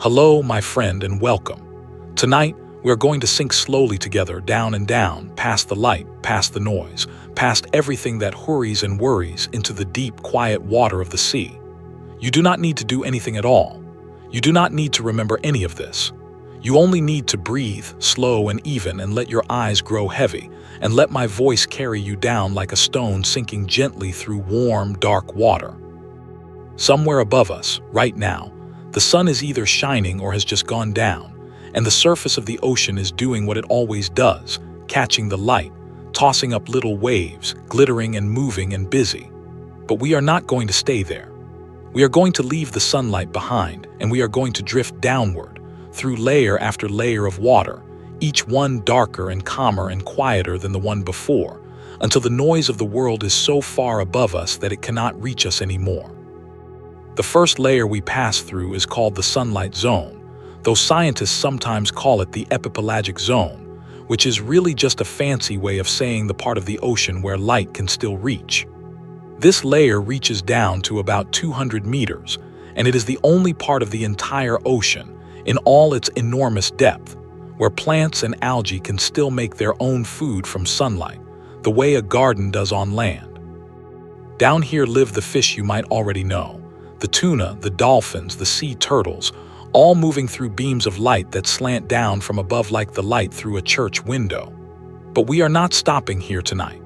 Hello, my friend, and welcome. Tonight, we are going to sink slowly together, down and down, past the light, past the noise, past everything that hurries and worries, into the deep, quiet water of the sea. You do not need to do anything at all. You do not need to remember any of this. You only need to breathe, slow and even, and let your eyes grow heavy, and let my voice carry you down like a stone sinking gently through warm, dark water. Somewhere above us, right now, the sun is either shining or has just gone down, and the surface of the ocean is doing what it always does, catching the light, tossing up little waves, glittering and moving and busy. But we are not going to stay there. We are going to leave the sunlight behind, and we are going to drift downward, through layer after layer of water, each one darker and calmer and quieter than the one before, until the noise of the world is so far above us that it cannot reach us anymore. The first layer we pass through is called the sunlight zone, though scientists sometimes call it the epipelagic zone, which is really just a fancy way of saying the part of the ocean where light can still reach. This layer reaches down to about 200 meters, and it is the only part of the entire ocean, in all its enormous depth, where plants and algae can still make their own food from sunlight, the way a garden does on land. Down here live the fish you might already know, the tuna, the dolphins, the sea turtles, all moving through beams of light that slant down from above like the light through a church window. But we are not stopping here tonight.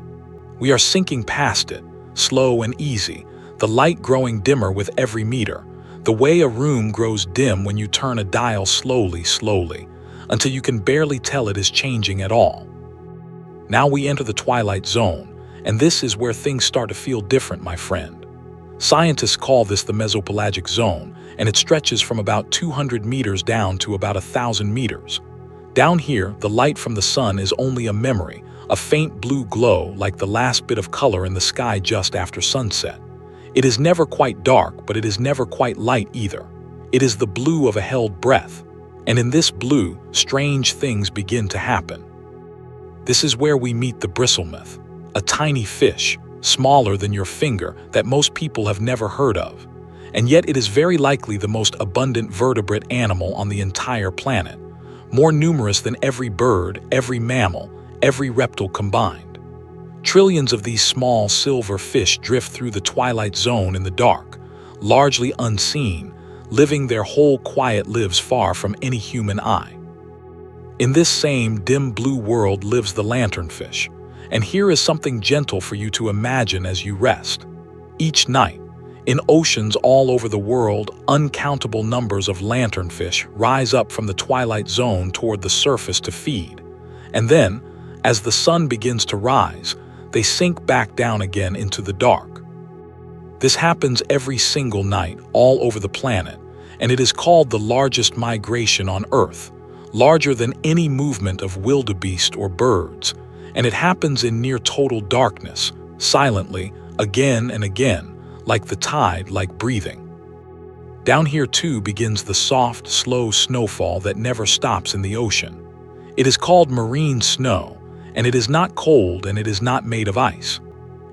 We are sinking past it, slow and easy, the light growing dimmer with every meter, the way a room grows dim when you turn a dial slowly, until you can barely tell it is changing at all. Now we enter the twilight zone, and this is where things start to feel different, my friend. Scientists call this the mesopelagic zone, and it stretches from about 200 meters down to about 1,000 meters. Down here, the light from the sun is only a memory, a faint blue glow like the last bit of color in the sky just after sunset. It is never quite dark, but it is never quite light either. It is the blue of a held breath, and in this blue, strange things begin to happen. This is where we meet the bristlemouth, a tiny fish, smaller than your finger, that most people have never heard of. And yet it is very likely the most abundant vertebrate animal on the entire planet, more numerous than every bird, every mammal, every reptile combined. Trillions of these small silver fish drift through the twilight zone in the dark, largely unseen, living their whole quiet lives far from any human eye. In this same dim blue world lives the lanternfish, and here is something gentle for you to imagine as you rest. Each night, in oceans all over the world, uncountable numbers of lanternfish rise up from the twilight zone toward the surface to feed. And then, as the sun begins to rise, they sink back down again into the dark. This happens every single night all over the planet, and it is called the largest migration on Earth, larger than any movement of wildebeest or birds, and it happens in near total darkness, silently, again and again, like the tide, like breathing. Down here too begins the soft, slow snowfall that never stops in the ocean. It is called marine snow, and it is not cold and it is not made of ice.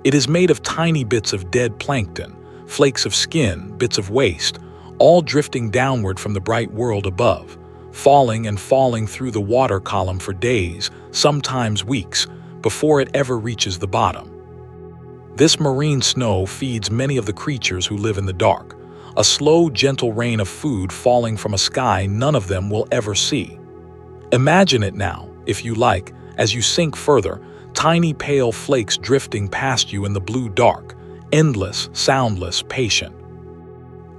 It is made of tiny bits of dead plankton, flakes of skin, bits of waste, all drifting downward from the bright world above, falling and falling through the water column for days, sometimes weeks, before it ever reaches the bottom. This marine snow feeds many of the creatures who live in the dark, a slow, gentle rain of food falling from a sky none of them will ever see. Imagine it now, if you like, as you sink further, tiny pale flakes drifting past you in the blue dark, endless, soundless, patient.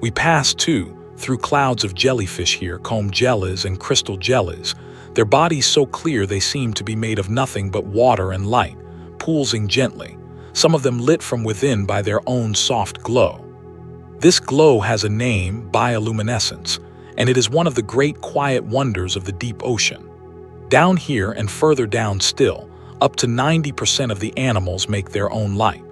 We pass, too, through clouds of jellyfish here, comb jellies and crystal jellies, their bodies so clear they seem to be made of nothing but water and light, poolsing gently, some of them lit from within by their own soft glow. This glow has a name, bioluminescence, and it is one of the great quiet wonders of the deep ocean. Down here and further down still, up to 90% of the animals make their own light.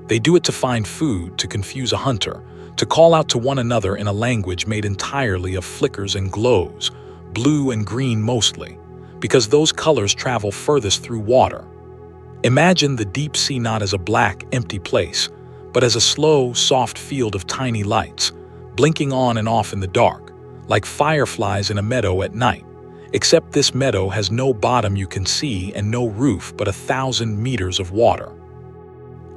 They do it to find food, to confuse a hunter, to call out to one another in a language made entirely of flickers and glows, blue and green mostly, because those colors travel furthest through water. Imagine the deep sea not as a black, empty place, but as a slow, soft field of tiny lights, blinking on and off in the dark, like fireflies in a meadow at night, except this meadow has no bottom you can see and no roof but 1,000 meters of water.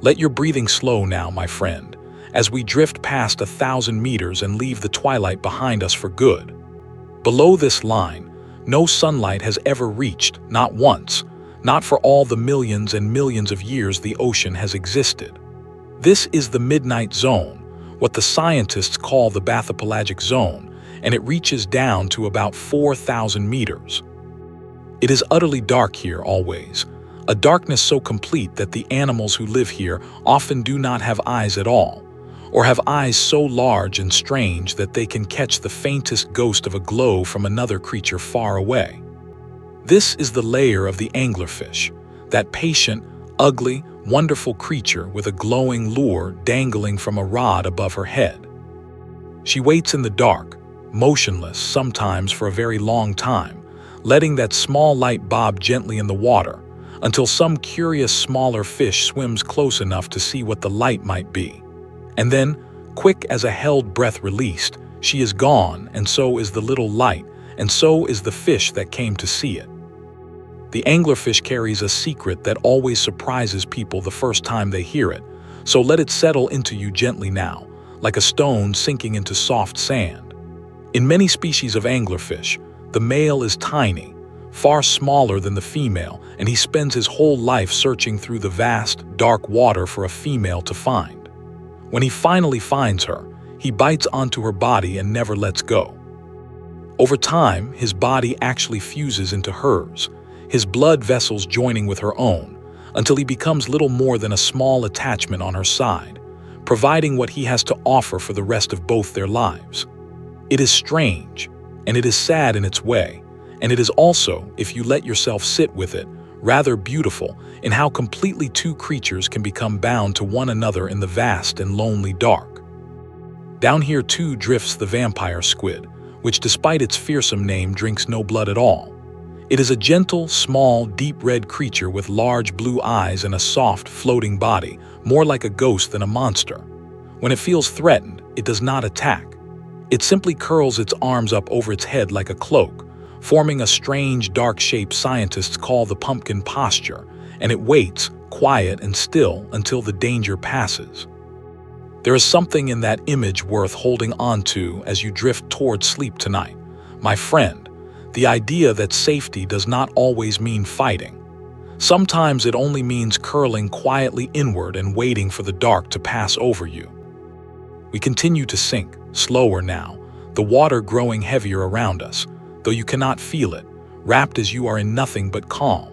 Let your breathing slow now, my friend, as we drift past 1,000 meters and leave the twilight behind us for good. Below this line, no sunlight has ever reached, not once, not for all the millions and millions of years the ocean has existed. This is the midnight zone, what the scientists call the bathypelagic zone, and it reaches down to about 4,000 meters. It is utterly dark here always, a darkness so complete that the animals who live here often do not have eyes at all, or have eyes so large and strange that they can catch the faintest ghost of a glow from another creature far away. This is the lair of the anglerfish, that patient, ugly, wonderful creature with a glowing lure dangling from a rod above her head. She waits in the dark, motionless sometimes for a very long time, letting that small light bob gently in the water, until some curious smaller fish swims close enough to see what the light might be. And then, quick as a held breath released, she is gone, and so is the little light, and so is the fish that came to see it. The anglerfish carries a secret that always surprises people the first time they hear it, so let it settle into you gently now, like a stone sinking into soft sand. In many species of anglerfish, the male is tiny, far smaller than the female, and he spends his whole life searching through the vast, dark water for a female to find. When he finally finds her, he bites onto her body and never lets go. Over time, his body actually fuses into hers, his blood vessels joining with her own, until he becomes little more than a small attachment on her side, providing what he has to offer for the rest of both their lives. It is strange, and it is sad in its way, and it is also, if you let yourself sit with it, rather beautiful in how completely two creatures can become bound to one another in the vast and lonely dark. Down here too drifts the vampire squid, which despite its fearsome name drinks no blood at all. It is a gentle, small, deep red creature with large blue eyes and a soft, floating body, more like a ghost than a monster. When it feels threatened, it does not attack. It simply curls its arms up over its head like a cloak, forming a strange, dark shape scientists call the pumpkin posture, and it waits, quiet and still, until the danger passes. There is something in that image worth holding on to as you drift toward sleep tonight, my friend. The idea that safety does not always mean fighting. Sometimes it only means curling quietly inward and waiting for the dark to pass over you. We continue to sink, slower now, the water growing heavier around us, though you cannot feel it, wrapped as you are in nothing but calm.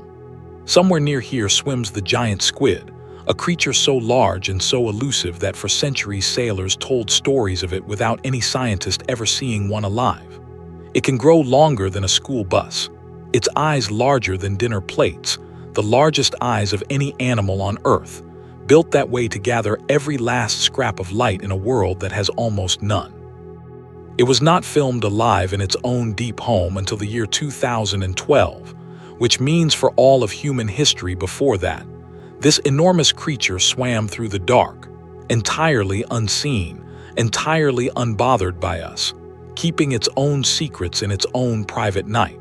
Somewhere near here swims the giant squid, a creature so large and so elusive that for centuries sailors told stories of it without any scientist ever seeing one alive. It can grow longer than a school bus, its eyes larger than dinner plates, the largest eyes of any animal on Earth, built that way to gather every last scrap of light in a world that has almost none. It was not filmed alive in its own deep home until the year 2012, which means for all of human history before that, this enormous creature swam through the dark, entirely unseen, entirely unbothered by us, keeping its own secrets in its own private night.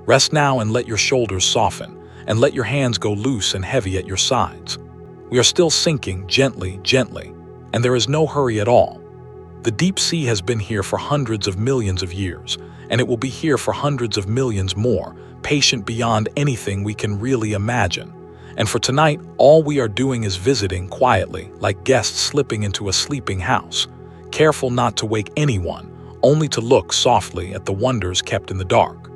Rest now and let your shoulders soften, and let your hands go loose and heavy at your sides. We are still sinking gently, gently, and there is no hurry at all. The deep sea has been here for hundreds of millions of years, and it will be here for hundreds of millions more, patient beyond anything we can really imagine. And for tonight, all we are doing is visiting quietly, like guests slipping into a sleeping house, careful not to wake anyone, only to look softly at the wonders kept in the dark.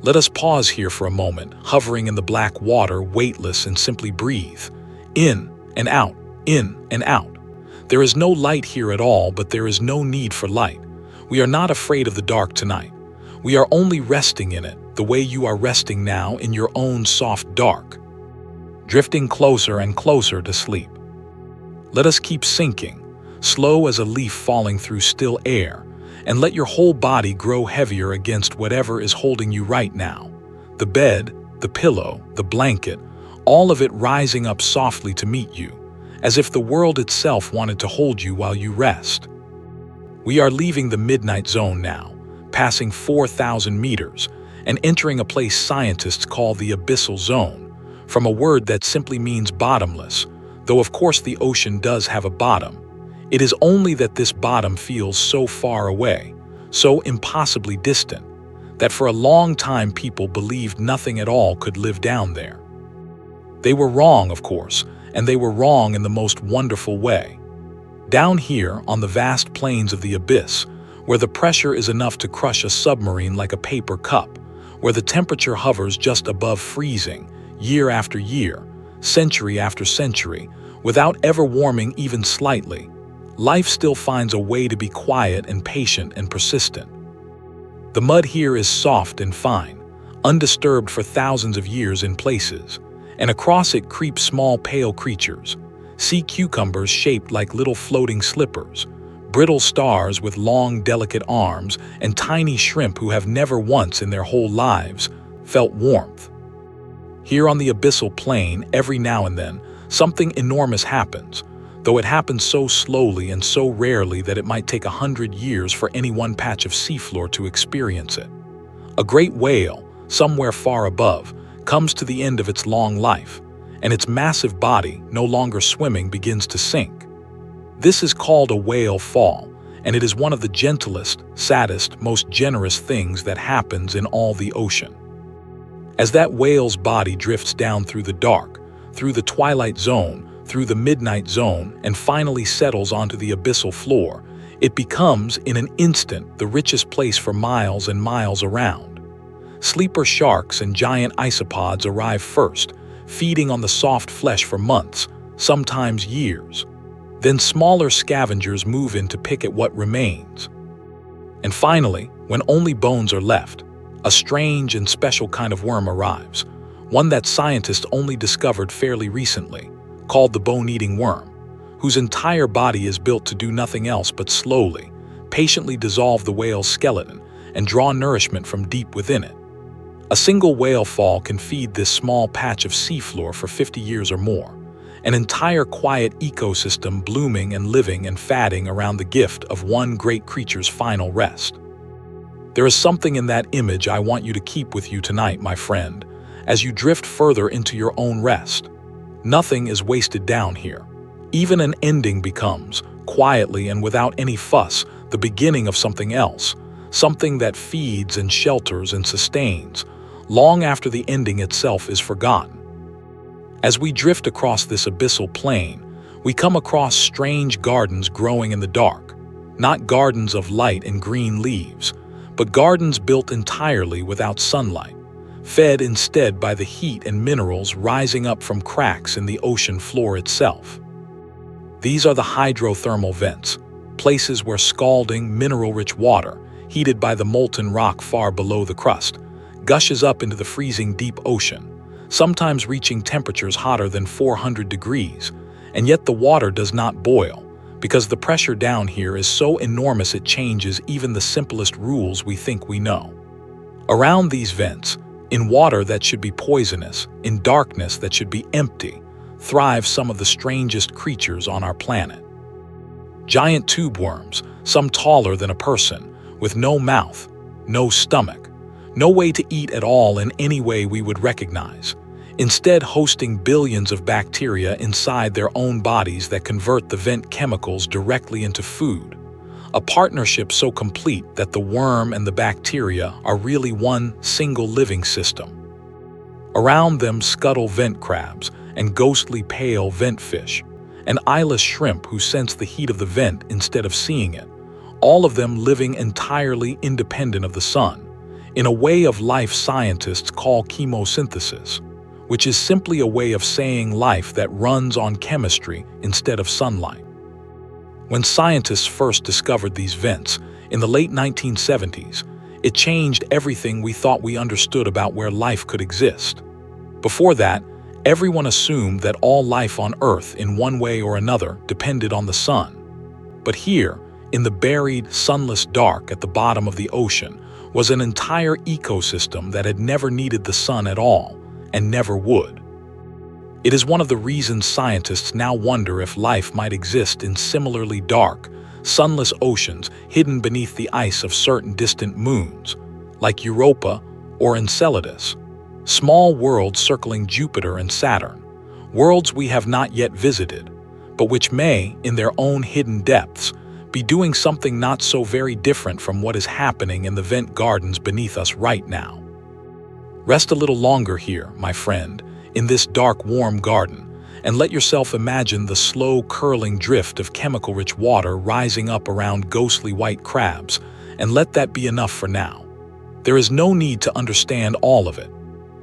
Let us pause here for a moment, hovering in the black water, weightless, and simply breathe. In and out, in and out. There is no light here at all, but there is no need for light. We are not afraid of the dark tonight. We are only resting in it, the way you are resting now in your own soft dark, drifting closer and closer to sleep. Let us keep sinking, slow as a leaf falling through still air, and let your whole body grow heavier against whatever is holding you right now. The bed, the pillow, the blanket, all of it rising up softly to meet you, as if the world itself wanted to hold you while you rest. We are leaving the midnight zone now, passing 4,000 meters, and entering a place scientists call the abyssal zone, from a word that simply means bottomless, though of course the ocean does have a bottom. It is only that this bottom feels so far away, so impossibly distant, that for a long time people believed nothing at all could live down there. They were wrong, of course, and they were wrong in the most wonderful way. Down here, on the vast plains of the abyss, where the pressure is enough to crush a submarine like a paper cup, where the temperature hovers just above freezing, year after year, century after century, without ever warming even slightly, life still finds a way to be quiet and patient and persistent. The mud here is soft and fine, undisturbed for thousands of years in places, and across it creep small pale creatures, sea cucumbers shaped like little floating slippers, brittle stars with long, delicate arms, and tiny shrimp who have never once in their whole lives felt warmth. Here on the abyssal plain, every now and then, something enormous happens, though it happens so slowly and so rarely that it might take 100 years for any one patch of seafloor to experience it. A great whale, somewhere far above, comes to the end of its long life, and its massive body, no longer swimming, begins to sink. This is called a whale fall, and it is one of the gentlest, saddest, most generous things that happens in all the ocean. As that whale's body drifts down through the dark, through the twilight zone, through the midnight zone, and finally settles onto the abyssal floor, it becomes, in an instant, the richest place for miles and miles around. Sleeper sharks and giant isopods arrive first, feeding on the soft flesh for months, sometimes years. Then smaller scavengers move in to pick at what remains. And finally, when only bones are left, a strange and special kind of worm arrives, one that scientists only discovered fairly recently, called the bone-eating worm, whose entire body is built to do nothing else but slowly, patiently dissolve the whale's skeleton and draw nourishment from deep within it. A single whale fall can feed this small patch of seafloor for 50 years or more, an entire quiet ecosystem blooming and living and fatting around the gift of one great creature's final rest. There is something in that image I want you to keep with you tonight, my friend, as you drift further into your own rest. Nothing is wasted down here. Even an ending becomes, quietly and without any fuss, the beginning of something else, something that feeds and shelters and sustains, long after the ending itself is forgotten. As we drift across this abyssal plain, we come across strange gardens growing in the dark, not gardens of light and green leaves, but gardens built entirely without sunlight, fed instead by the heat and minerals rising up from cracks in the ocean floor itself. These are the hydrothermal vents, places where scalding, mineral-rich water, heated by the molten rock far below the crust, gushes up into the freezing deep ocean, sometimes reaching temperatures hotter than 400 degrees, and yet the water does not boil, because the pressure down here is so enormous it changes even the simplest rules we think we know. Around these vents, in water that should be poisonous, in darkness that should be empty, thrive some of the strangest creatures on our planet. Giant tube worms, some taller than a person, with no mouth, no stomach, no way to eat at all in any way we would recognize, instead hosting billions of bacteria inside their own bodies that convert the vent chemicals directly into food, a partnership so complete that the worm and the bacteria are really one single living system. Around them scuttle vent crabs and ghostly pale vent fish, an eyeless shrimp who sense the heat of the vent instead of seeing it, all of them living entirely independent of the sun, in a way of life scientists call chemosynthesis, which is simply a way of saying life that runs on chemistry instead of sunlight. When scientists first discovered these vents in the late 1970s, it changed everything we thought we understood about where life could exist. Before that, everyone assumed that all life on Earth in one way or another depended on the sun. But here, in the buried, sunless dark at the bottom of the ocean, was an entire ecosystem that had never needed the sun at all, and never would. It is one of the reasons scientists now wonder if life might exist in similarly dark, sunless oceans hidden beneath the ice of certain distant moons, like Europa or Enceladus, small worlds circling Jupiter and Saturn, worlds we have not yet visited, but which may, in their own hidden depths, be doing something not so very different from what is happening in the vent gardens beneath us right now. Rest a little longer here, my friend, in this dark, warm garden, and let yourself imagine the slow, curling drift of chemical-rich water rising up around ghostly white crabs, and let that be enough for now. There is no need to understand all of it.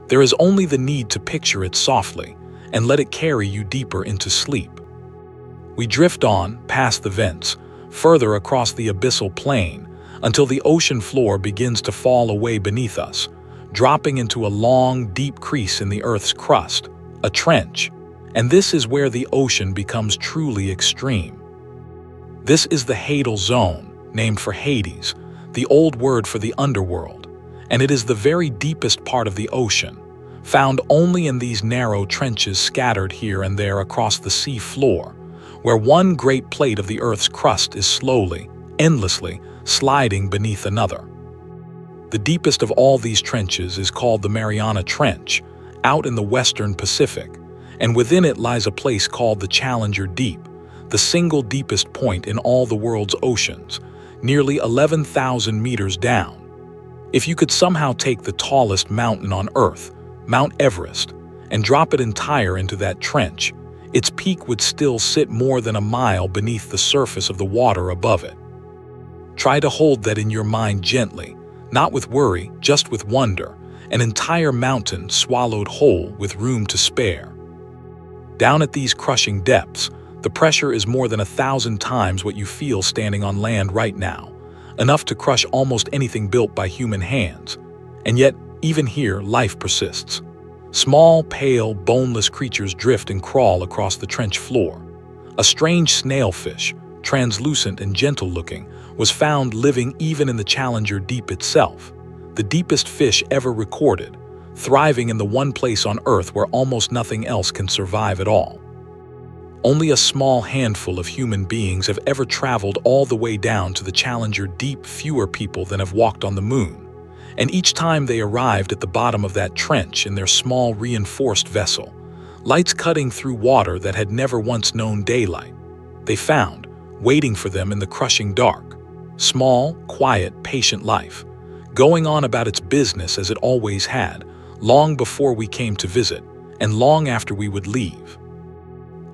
There is only the need to picture it softly, and let it carry you deeper into sleep. We drift on, past the vents, further across the abyssal plain, until the ocean floor begins to fall away beneath us, dropping into a long, deep crease in the Earth's crust, a trench. And this is where the ocean becomes truly extreme. This is the Hadal Zone, named for Hades, the old word for the underworld, and it is the very deepest part of the ocean, found only in these narrow trenches scattered here and there across the sea floor, where one great plate of the Earth's crust is slowly, endlessly, sliding beneath another. The deepest of all these trenches is called the Mariana Trench, out in the western Pacific, and within it lies a place called the Challenger Deep, the single deepest point in all the world's oceans, nearly 11,000 meters down. If you could somehow take the tallest mountain on Earth, Mount Everest, and drop it entire into that trench, its peak would still sit more than a mile beneath the surface of the water above it. Try to hold that in your mind gently, not with worry, just with wonder, an entire mountain swallowed whole with room to spare. Down at these crushing depths, the pressure is more than 1,000 times what you feel standing on land right now, enough to crush almost anything built by human hands. And yet, even here, life persists. Small, pale, boneless creatures drift and crawl across the trench floor. A strange snailfish, translucent and gentle-looking, was found living even in the Challenger Deep itself, the deepest fish ever recorded, thriving in the one place on Earth where almost nothing else can survive at all. Only a small handful of human beings have ever traveled all the way down to the Challenger Deep, fewer people than have walked on the moon. And each time they arrived at the bottom of that trench in their small reinforced vessel, lights cutting through water that had never once known daylight, they found, waiting for them in the crushing dark, small, quiet, patient life, going on about its business as it always had, long before we came to visit, and long after we would leave.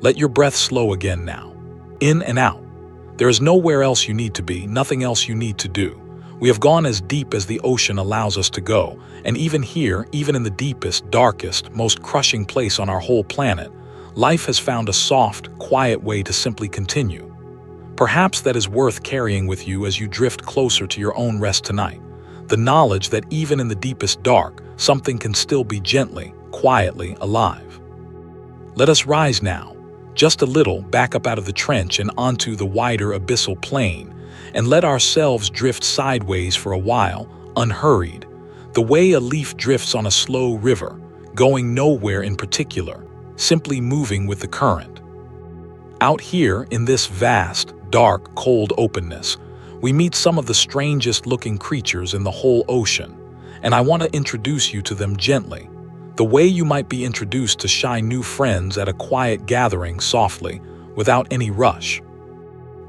Let your breath slow again now, in and out. There is nowhere else you need to be, nothing else you need to do. We have gone as deep as the ocean allows us to go, and even here, even in the deepest, darkest, most crushing place on our whole planet, life has found a soft, quiet way to simply continue. Perhaps that is worth carrying with you as you drift closer to your own rest tonight, the knowledge that even in the deepest dark, something can still be gently, quietly alive. Let us rise now, just a little, back up out of the trench and onto the wider abyssal plain, and let ourselves drift sideways for a while, unhurried, the way a leaf drifts on a slow river, going nowhere in particular, simply moving with the current. Out here, in this vast, dark, cold openness, we meet some of the strangest-looking creatures in the whole ocean, and I want to introduce you to them gently, the way you might be introduced to shy new friends at a quiet gathering softly, without any rush.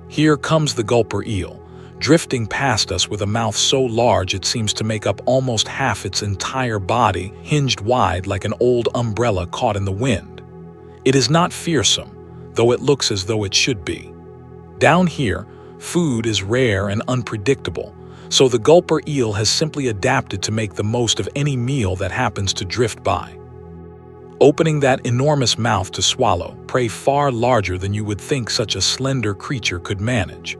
Here comes the gulper eel, drifting past us with a mouth so large it seems to make up almost half its entire body, hinged wide like an old umbrella caught in the wind. It is not fearsome, though it looks as though it should be. Down here, food is rare and unpredictable, so the gulper eel has simply adapted to make the most of any meal that happens to drift by. Opening that enormous mouth to swallow prey far larger than you would think such a slender creature could manage.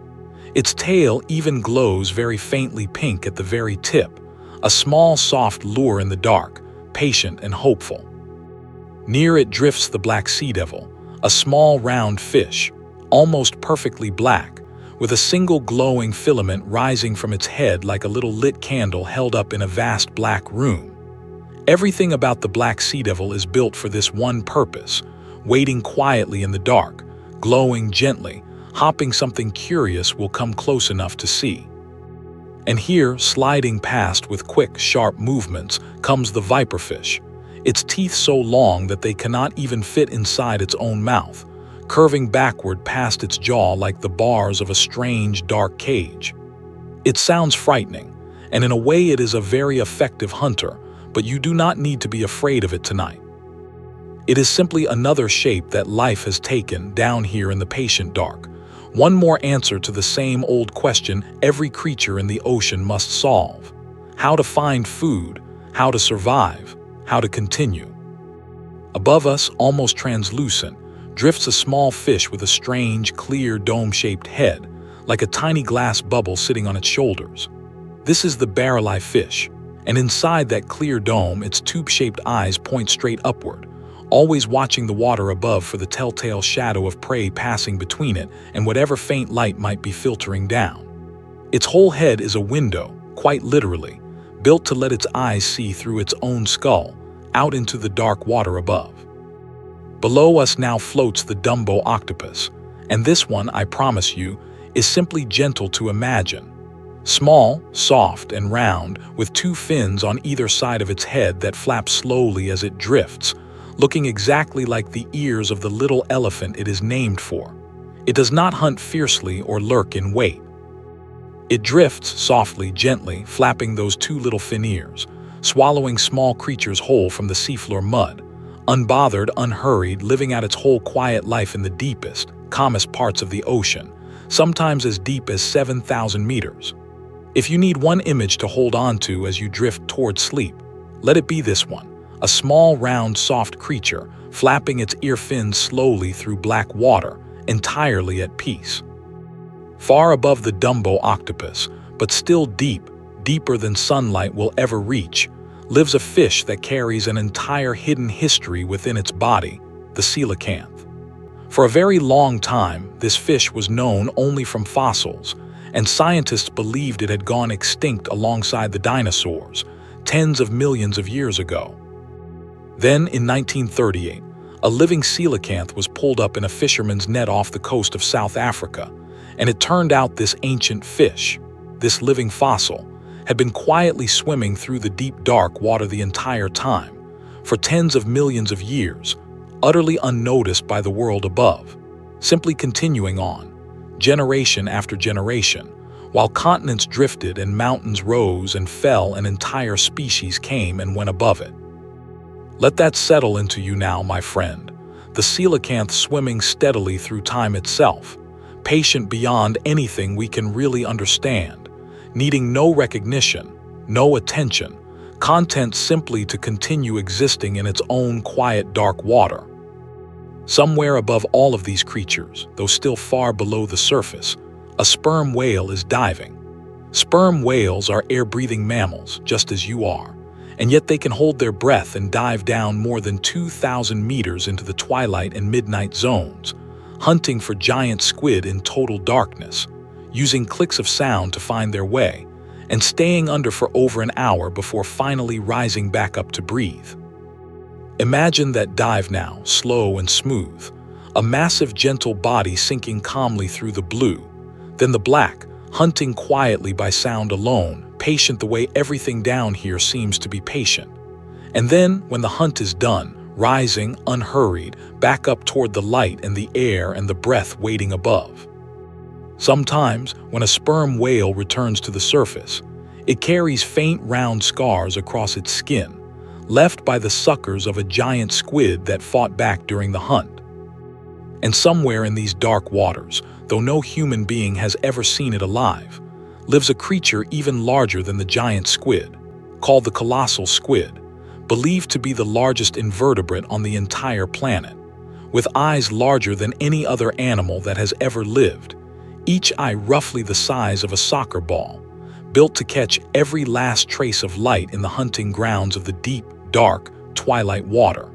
Its tail even glows very faintly pink at the very tip, a small soft lure in the dark, patient and hopeful. Near it drifts the black sea devil, a small round fish, almost perfectly black, with a single glowing filament rising from its head like a little lit candle held up in a vast black room. Everything about the black sea devil is built for this one purpose, waiting quietly in the dark, glowing gently, hoping something curious will come close enough to see. And here, sliding past with quick, sharp movements, comes the viperfish, its teeth so long that they cannot even fit inside its own mouth, curving backward past its jaw like the bars of a strange, dark cage. It sounds frightening, and in a way it is a very effective hunter, but you do not need to be afraid of it tonight. It is simply another shape that life has taken down here in the patient dark. One more answer to the same old question every creature in the ocean must solve: how to find food, how to survive, how to continue. Above us, almost translucent, drifts a small fish with a strange, clear, dome-shaped head, like a tiny glass bubble sitting on its shoulders. This is the barrel-eye fish, and inside that clear dome, its tube-shaped eyes point straight upward, always watching the water above for the telltale shadow of prey passing between it and whatever faint light might be filtering down. Its whole head is a window, quite literally, built to let its eyes see through its own skull, out into the dark water above. Below us now floats the Dumbo octopus, and this one, I promise you, is simply gentle to imagine. Small, soft, and round, with two fins on either side of its head that flap slowly as it drifts, looking exactly like the ears of the little elephant it is named for. It does not hunt fiercely or lurk in wait. It drifts softly, gently, flapping those two little fin ears, swallowing small creatures whole from the seafloor mud, unbothered, unhurried, living out its whole quiet life in the deepest, calmest parts of the ocean, sometimes as deep as 7,000 meters. If you need one image to hold on to as you drift toward sleep, let it be this one, a small, round, soft creature flapping its ear fins slowly through black water, entirely at peace. Far above the Dumbo octopus, but still deep, deeper than sunlight will ever reach, lives a fish that carries an entire hidden history within its body, the coelacanth. For a very long time, this fish was known only from fossils, and scientists believed it had gone extinct alongside the dinosaurs, tens of millions of years ago. Then, in 1938, a living coelacanth was pulled up in a fisherman's net off the coast of South Africa, and it turned out this ancient fish, this living fossil, had been quietly swimming through the deep dark water the entire time, for tens of millions of years, utterly unnoticed by the world above, simply continuing on, generation after generation, while continents drifted and mountains rose and fell and entire species came and went above it. Let that settle into you now, my friend, the coelacanth swimming steadily through time itself, patient beyond anything we can really understand, needing no recognition, no attention, content simply to continue existing in its own quiet dark water. Somewhere above all of these creatures, though still far below the surface, a sperm whale is diving. Sperm whales are air-breathing mammals, just as you are, and yet they can hold their breath and dive down more than 2,000 meters into the twilight and midnight zones, hunting for giant squid in total darkness, using clicks of sound to find their way, and staying under for over an hour before finally rising back up to breathe. Imagine that dive now, slow and smooth, a massive gentle body sinking calmly through the blue, then the black, hunting quietly by sound alone, patient the way everything down here seems to be patient. And then, when the hunt is done, rising, unhurried, back up toward the light and the air and the breath waiting above. Sometimes, when a sperm whale returns to the surface, it carries faint round scars across its skin, left by the suckers of a giant squid that fought back during the hunt. And somewhere in these dark waters, though no human being has ever seen it alive, lives a creature even larger than the giant squid, called the colossal squid, believed to be the largest invertebrate on the entire planet, with eyes larger than any other animal that has ever lived, each eye roughly the size of a soccer ball, built to catch every last trace of light in the hunting grounds of the deep, dark, twilight water.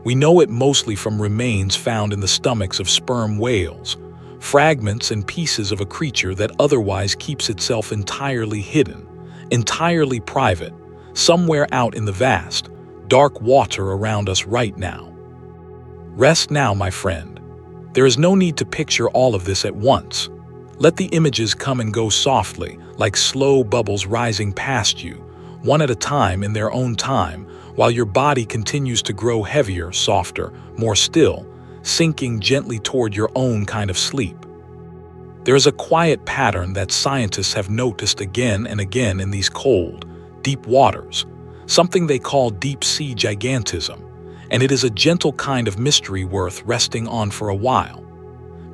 We know it mostly from remains found in the stomachs of sperm whales, fragments and pieces of a creature that otherwise keeps itself entirely hidden, entirely private, somewhere out in the vast, dark water around us right now. Rest now, my friend. There is no need to picture all of this at once. Let the images come and go softly, like slow bubbles rising past you, one at a time in their own time, while your body continues to grow heavier, softer, more still, sinking gently toward your own kind of sleep. There is a quiet pattern that scientists have noticed again and again in these cold, deep waters, something they call deep-sea gigantism, and it is a gentle kind of mystery worth resting on for a while.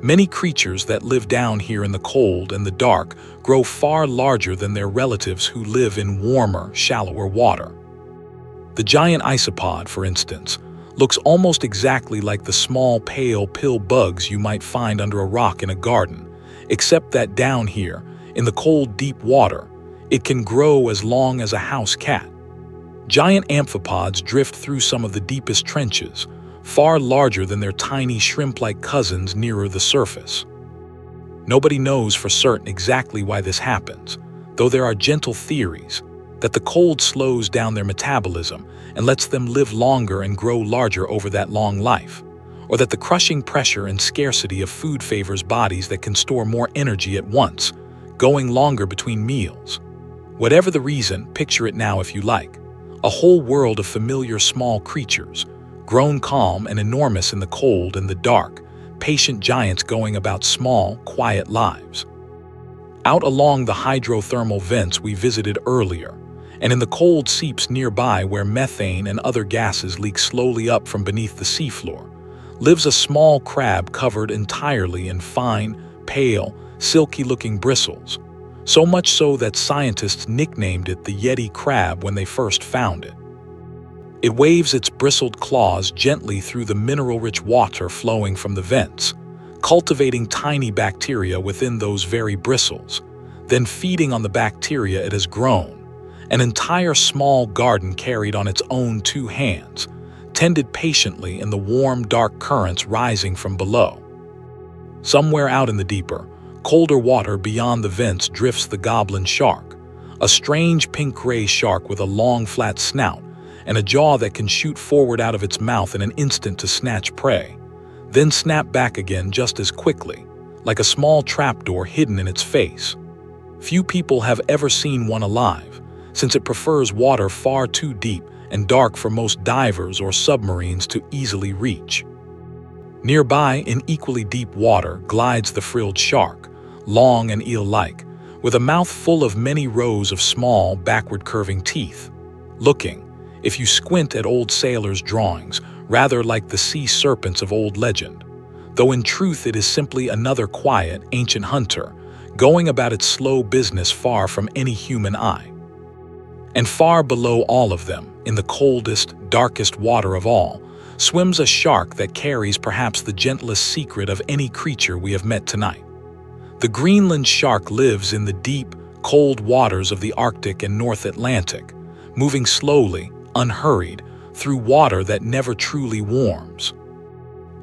Many creatures that live down here in the cold and the dark grow far larger than their relatives who live in warmer, shallower water. The giant isopod, for instance, looks almost exactly like the small, pale pill bugs you might find under a rock in a garden, except that down here, in the cold, deep water, it can grow as long as a house cat. Giant amphipods drift through some of the deepest trenches, far larger than their tiny shrimp-like cousins nearer the surface. Nobody knows for certain exactly why this happens, though there are gentle theories that the cold slows down their metabolism and lets them live longer and grow larger over that long life, or that the crushing pressure and scarcity of food favors bodies that can store more energy at once, going longer between meals. Whatever the reason, picture it now if you like. A whole world of familiar small creatures, grown calm and enormous in the cold and the dark, patient giants going about small, quiet lives. Out along the hydrothermal vents we visited earlier, and in the cold seeps nearby where methane and other gases leak slowly up from beneath the seafloor, lives a small crab covered entirely in fine, pale, silky-looking bristles, so much so that scientists nicknamed it the Yeti crab when they first found it. It waves its bristled claws gently through the mineral-rich water flowing from the vents, cultivating tiny bacteria within those very bristles, then feeding on the bacteria it has grown, an entire small garden carried on its own two hands, tended patiently in the warm, dark currents rising from below. Somewhere out in the deeper, colder water beyond the vents drifts the goblin shark, a strange pink-gray shark with a long, flat snout and a jaw that can shoot forward out of its mouth in an instant to snatch prey, then snap back again just as quickly, like a small trapdoor hidden in its face. Few people have ever seen one alive, since it prefers water far too deep and dark for most divers or submarines to easily reach. Nearby, in equally deep water, glides the frilled shark, long and eel-like, with a mouth full of many rows of small, backward-curving teeth, looking, if you squint at old sailors' drawings, rather like the sea serpents of old legend, though in truth it is simply another quiet, ancient hunter, going about its slow business far from any human eye. And far below all of them, in the coldest, darkest water of all, swims a shark that carries perhaps the gentlest secret of any creature we have met tonight. The Greenland shark lives in the deep, cold waters of the Arctic and North Atlantic, moving slowly, unhurried, through water that never truly warms.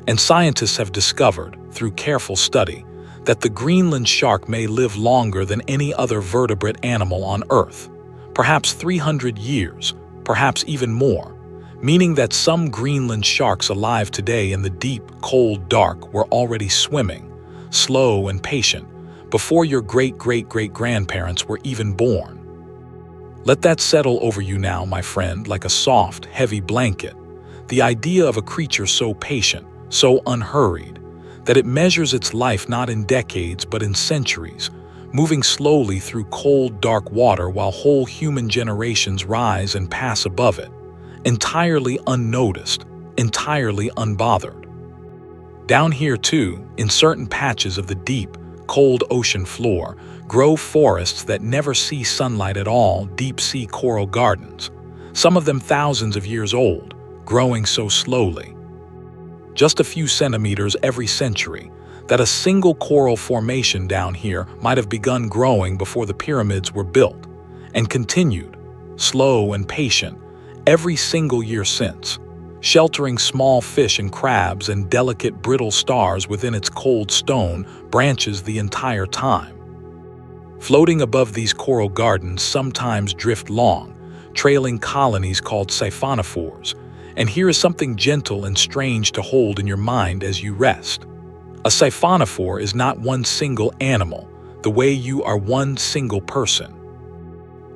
And scientists have discovered, through careful study, that the Greenland shark may live longer than any other vertebrate animal on Earth, perhaps 300 years, perhaps even more, meaning that some Greenland sharks alive today in the deep, cold dark were already swimming, slow and patient, before your great-great-great-grandparents were even born. Let that settle over you now, my friend, like a soft, heavy blanket, the idea of a creature so patient, so unhurried, that it measures its life not in decades but in centuries, moving slowly through cold, dark water while whole human generations rise and pass above it, entirely unnoticed, entirely unbothered. Down here, too, in certain patches of the deep, cold ocean floor, grow forests that never see sunlight at all, deep-sea coral gardens, some of them thousands of years old, growing so slowly, just a few centimeters every century, that a single coral formation down here might have begun growing before the pyramids were built, and continued, slow and patient, every single year since, sheltering small fish and crabs and delicate brittle stars within its cold stone branches the entire time. Floating above these coral gardens sometimes drift long, trailing colonies called siphonophores, and here is something gentle and strange to hold in your mind as you rest. A siphonophore is not one single animal, the way you are one single person.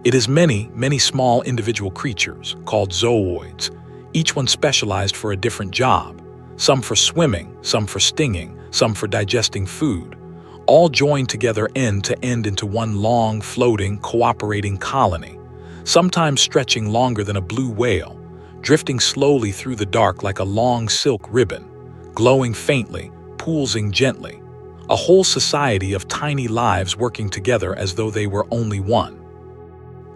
It is many, many small individual creatures, called zooids, each one specialized for a different job, some for swimming, some for stinging, some for digesting food, all joined together end to end into one long, floating, cooperating colony, sometimes stretching longer than a blue whale, drifting slowly through the dark like a long silk ribbon, glowing faintly, pulsing gently, a whole society of tiny lives working together as though they were only one.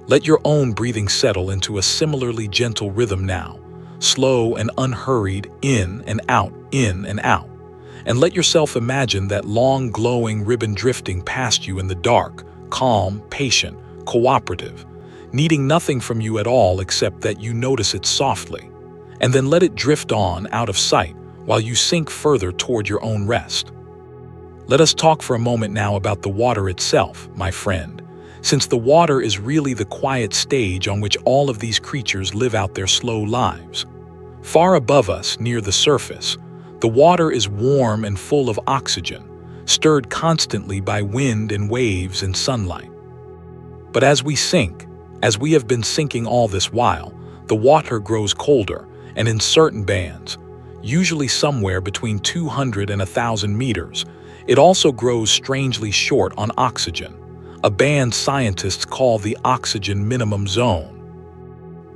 Let your own breathing settle into a similarly gentle rhythm now, slow and unhurried, in and out, and let yourself imagine that long glowing ribbon drifting past you in the dark, calm, patient, cooperative, needing nothing from you at all except that you notice it softly, and then let it drift on out of sight while you sink further toward your own rest. Let us talk for a moment now about the water itself, my friend, since the water is really the quiet stage on which all of these creatures live out their slow lives. Far above us, near the surface, the water is warm and full of oxygen, stirred constantly by wind and waves and sunlight. But as we sink, as we have been sinking all this while, the water grows colder, and in certain bands, usually somewhere between 200 and 1,000 meters, it also grows strangely short on oxygen, a band scientists call the oxygen minimum zone.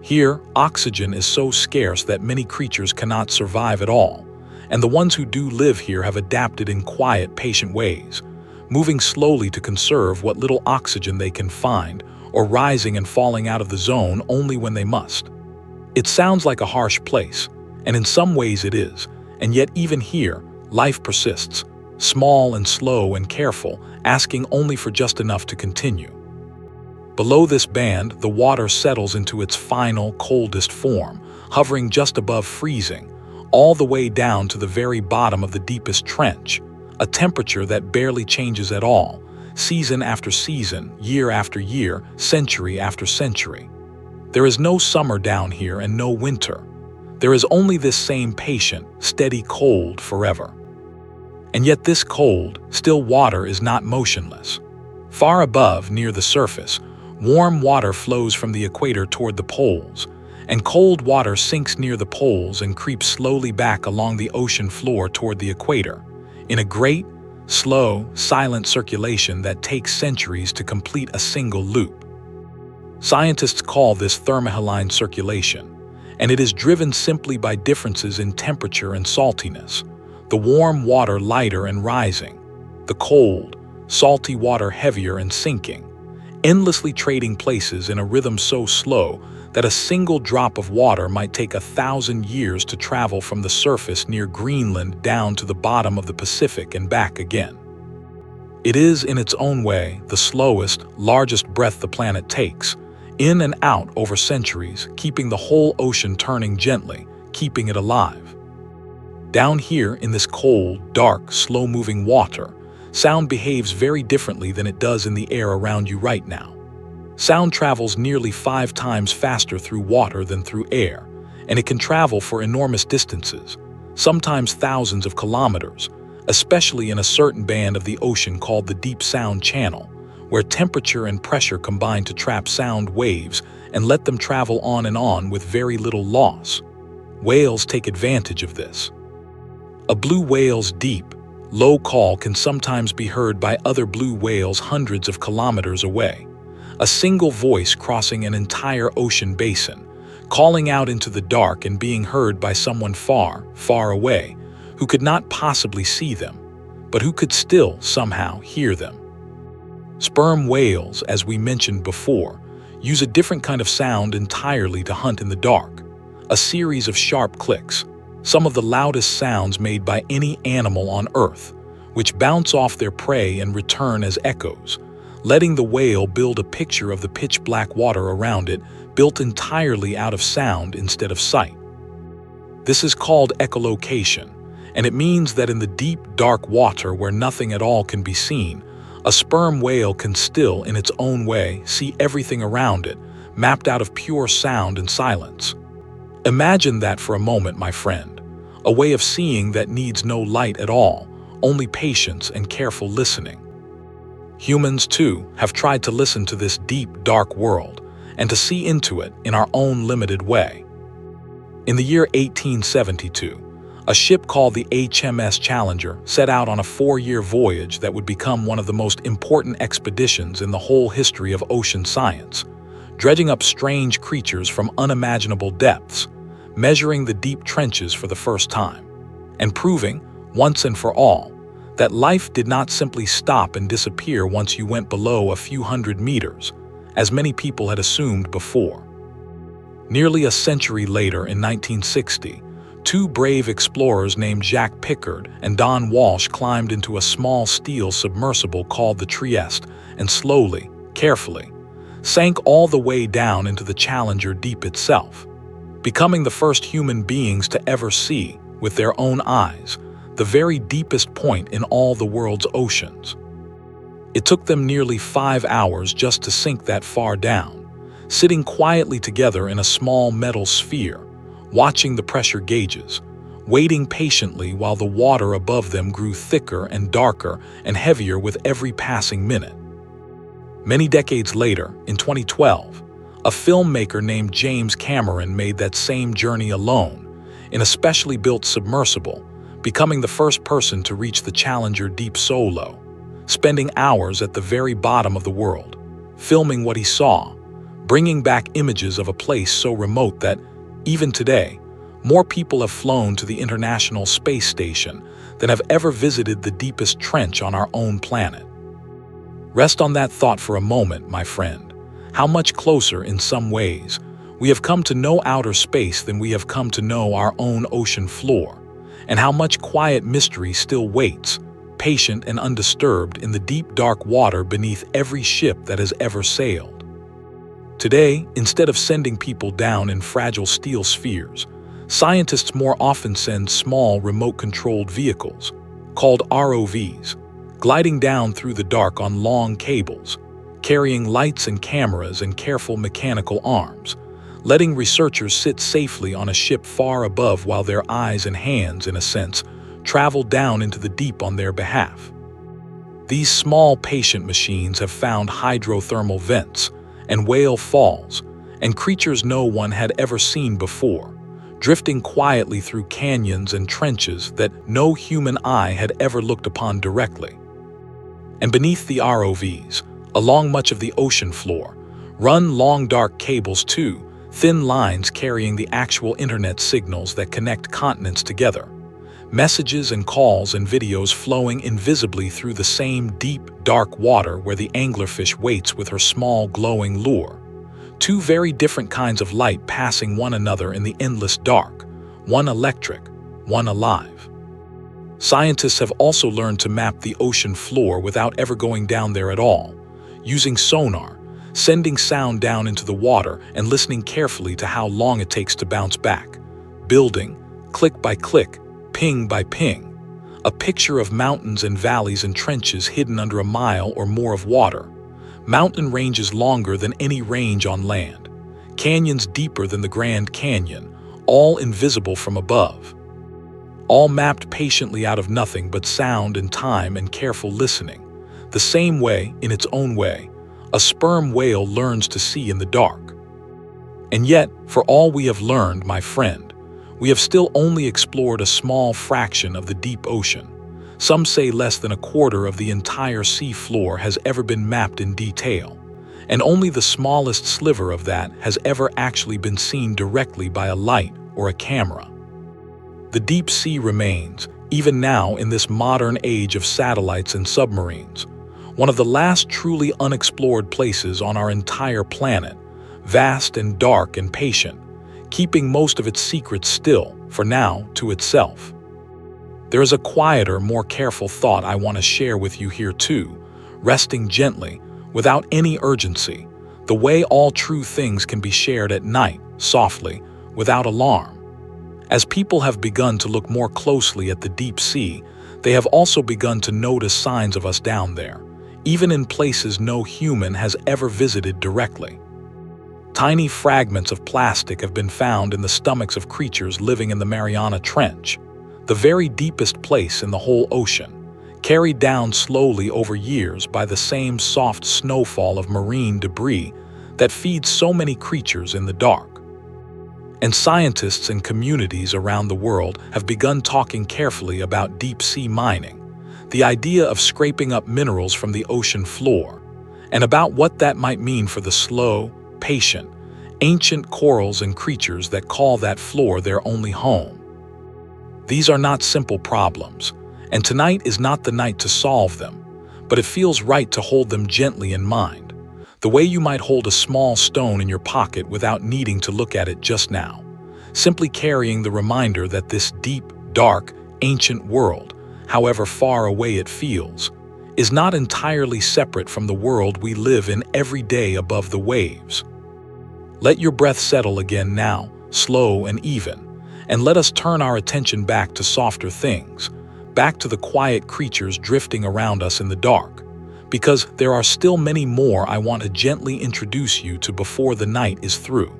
Here, oxygen is so scarce that many creatures cannot survive at all, and the ones who do live here have adapted in quiet, patient ways, moving slowly to conserve what little oxygen they can find, or rising and falling out of the zone only when they must. It sounds like a harsh place, and in some ways it is, and yet even here, life persists, small and slow and careful, asking only for just enough to continue. Below this band, the water settles into its final, coldest form, hovering just above freezing, all the way down to the very bottom of the deepest trench, a temperature that barely changes at all, season after season, year after year, century after century. There is no summer down here and no winter. There is only this same patient, steady cold forever. And yet this cold, still water is not motionless. Far above, near the surface, warm water flows from the equator toward the poles, and cold water sinks near the poles and creeps slowly back along the ocean floor toward the equator, in a great, slow, silent circulation that takes centuries to complete a single loop. Scientists call this thermohaline circulation, and it is driven simply by differences in temperature and saltiness, the warm water lighter and rising, the cold, salty water heavier and sinking, endlessly trading places in a rhythm so slow that a single drop of water might take 1,000 years to travel from the surface near Greenland down to the bottom of the Pacific and back again. It is, in its own way, the slowest, largest breath the planet takes, in and out over centuries, keeping the whole ocean turning gently, keeping it alive. Down here in this cold, dark, slow-moving water, sound behaves very differently than it does in the air around you right now. Sound travels nearly 5 times faster through water than through air, and it can travel for enormous distances, sometimes thousands of kilometers, especially in a certain band of the ocean called the Deep Sound Channel, where temperature and pressure combine to trap sound waves and let them travel on and on with very little loss. Whales take advantage of this. A blue whale's deep, low call can sometimes be heard by other blue whales hundreds of kilometers away. A single voice crossing an entire ocean basin, calling out into the dark and being heard by someone far, far away, who could not possibly see them, but who could still somehow hear them. Sperm whales, as we mentioned before, use a different kind of sound entirely to hunt in the dark. A series of sharp clicks, some of the loudest sounds made by any animal on Earth, which bounce off their prey and return as echoes, letting the whale build a picture of the pitch-black water around it, built entirely out of sound instead of sight. This is called echolocation, and it means that in the deep, dark water where nothing at all can be seen, a sperm whale can still, in its own way, see everything around it, mapped out of pure sound and silence. Imagine that for a moment, my friend, a way of seeing that needs no light at all, only patience and careful listening. Humans, too, have tried to listen to this deep, dark world and to see into it in our own limited way. In the year 1872, a ship called the HMS Challenger set out on a 4-year voyage that would become one of the most important expeditions in the whole history of ocean science, dredging up strange creatures from unimaginable depths, measuring the deep trenches for the first time, and proving, once and for all, that life did not simply stop and disappear once you went below a few hundred meters, as many people had assumed before. Nearly a century later, in 1960, 2 brave explorers named Jacques Piccard and Don Walsh climbed into a small steel submersible called the Trieste and slowly, carefully, sank all the way down into the Challenger deep itself, becoming the first human beings to ever see, with their own eyes, the very deepest point in all the world's oceans. It took them nearly 5 hours just to sink that far down, sitting quietly together in a small metal sphere, watching the pressure gauges, waiting patiently while the water above them grew thicker and darker and heavier with every passing minute. Many decades later, in 2012, a filmmaker named James Cameron made that same journey alone, in a specially built submersible, becoming the first person to reach the Challenger deep solo, spending hours at the very bottom of the world, filming what he saw, bringing back images of a place so remote that, even today, more people have flown to the International Space Station than have ever visited the deepest trench on our own planet. Rest on that thought for a moment, my friend. How much closer, in some ways, we have come to know outer space than we have come to know our own ocean floor, and how much quiet mystery still waits, patient and undisturbed, in the deep, dark water beneath every ship that has ever sailed. Today, instead of sending people down in fragile steel spheres, scientists more often send small remote-controlled vehicles, called ROVs, gliding down through the dark on long cables, carrying lights and cameras and careful mechanical arms, letting researchers sit safely on a ship far above while their eyes and hands, in a sense, travel down into the deep on their behalf. These small, patient machines have found hydrothermal vents and whale falls, and creatures no one had ever seen before, drifting quietly through canyons and trenches that no human eye had ever looked upon directly. And beneath the ROVs, along much of the ocean floor, run long dark cables too, thin lines carrying the actual internet signals that connect continents together, messages and calls and videos flowing invisibly through the same deep, dark water where the anglerfish waits with her small, glowing lure. 2 very different kinds of light passing one another in the endless dark, one electric, one alive. Scientists have also learned to map the ocean floor without ever going down there at all, using sonar, sending sound down into the water and listening carefully to how long it takes to bounce back, building, click by click, ping by ping, a picture of mountains and valleys and trenches hidden under a mile or more of water, mountain ranges longer than any range on land, canyons deeper than the Grand Canyon, all invisible from above. All mapped patiently out of nothing but sound and time and careful listening, the same way, in its own way, a sperm whale learns to see in the dark. And yet, for all we have learned, my friend, we have still only explored a small fraction of the deep ocean. Some say less than a quarter of the entire sea floor has ever been mapped in detail, and only the smallest sliver of that has ever actually been seen directly by a light or a camera. The deep sea remains, even now in this modern age of satellites and submarines, one of the last truly unexplored places on our entire planet, vast and dark and patient, keeping most of its secrets still, for now, to itself. There is a quieter, more careful thought I want to share with you here too, resting gently, without any urgency, the way all true things can be shared at night, softly, without alarm. As people have begun to look more closely at the deep sea, they have also begun to notice signs of us down there, even in places no human has ever visited directly. Tiny fragments of plastic have been found in the stomachs of creatures living in the Mariana Trench, the very deepest place in the whole ocean, carried down slowly over years by the same soft snowfall of marine debris that feeds so many creatures in the dark. And scientists and communities around the world have begun talking carefully about deep-sea mining, the idea of scraping up minerals from the ocean floor, and about what that might mean for the slow, patient, ancient corals and creatures that call that floor their only home. These are not simple problems, and tonight is not the night to solve them, but it feels right to hold them gently in mind, the way you might hold a small stone in your pocket without needing to look at it just now, simply carrying the reminder that this deep, dark, ancient world, however far away it feels, is not entirely separate from the world we live in every day above the waves. Let your breath settle again now, slow and even, and let us turn our attention back to softer things, back to the quiet creatures drifting around us in the dark, because there are still many more I want to gently introduce you to before the night is through.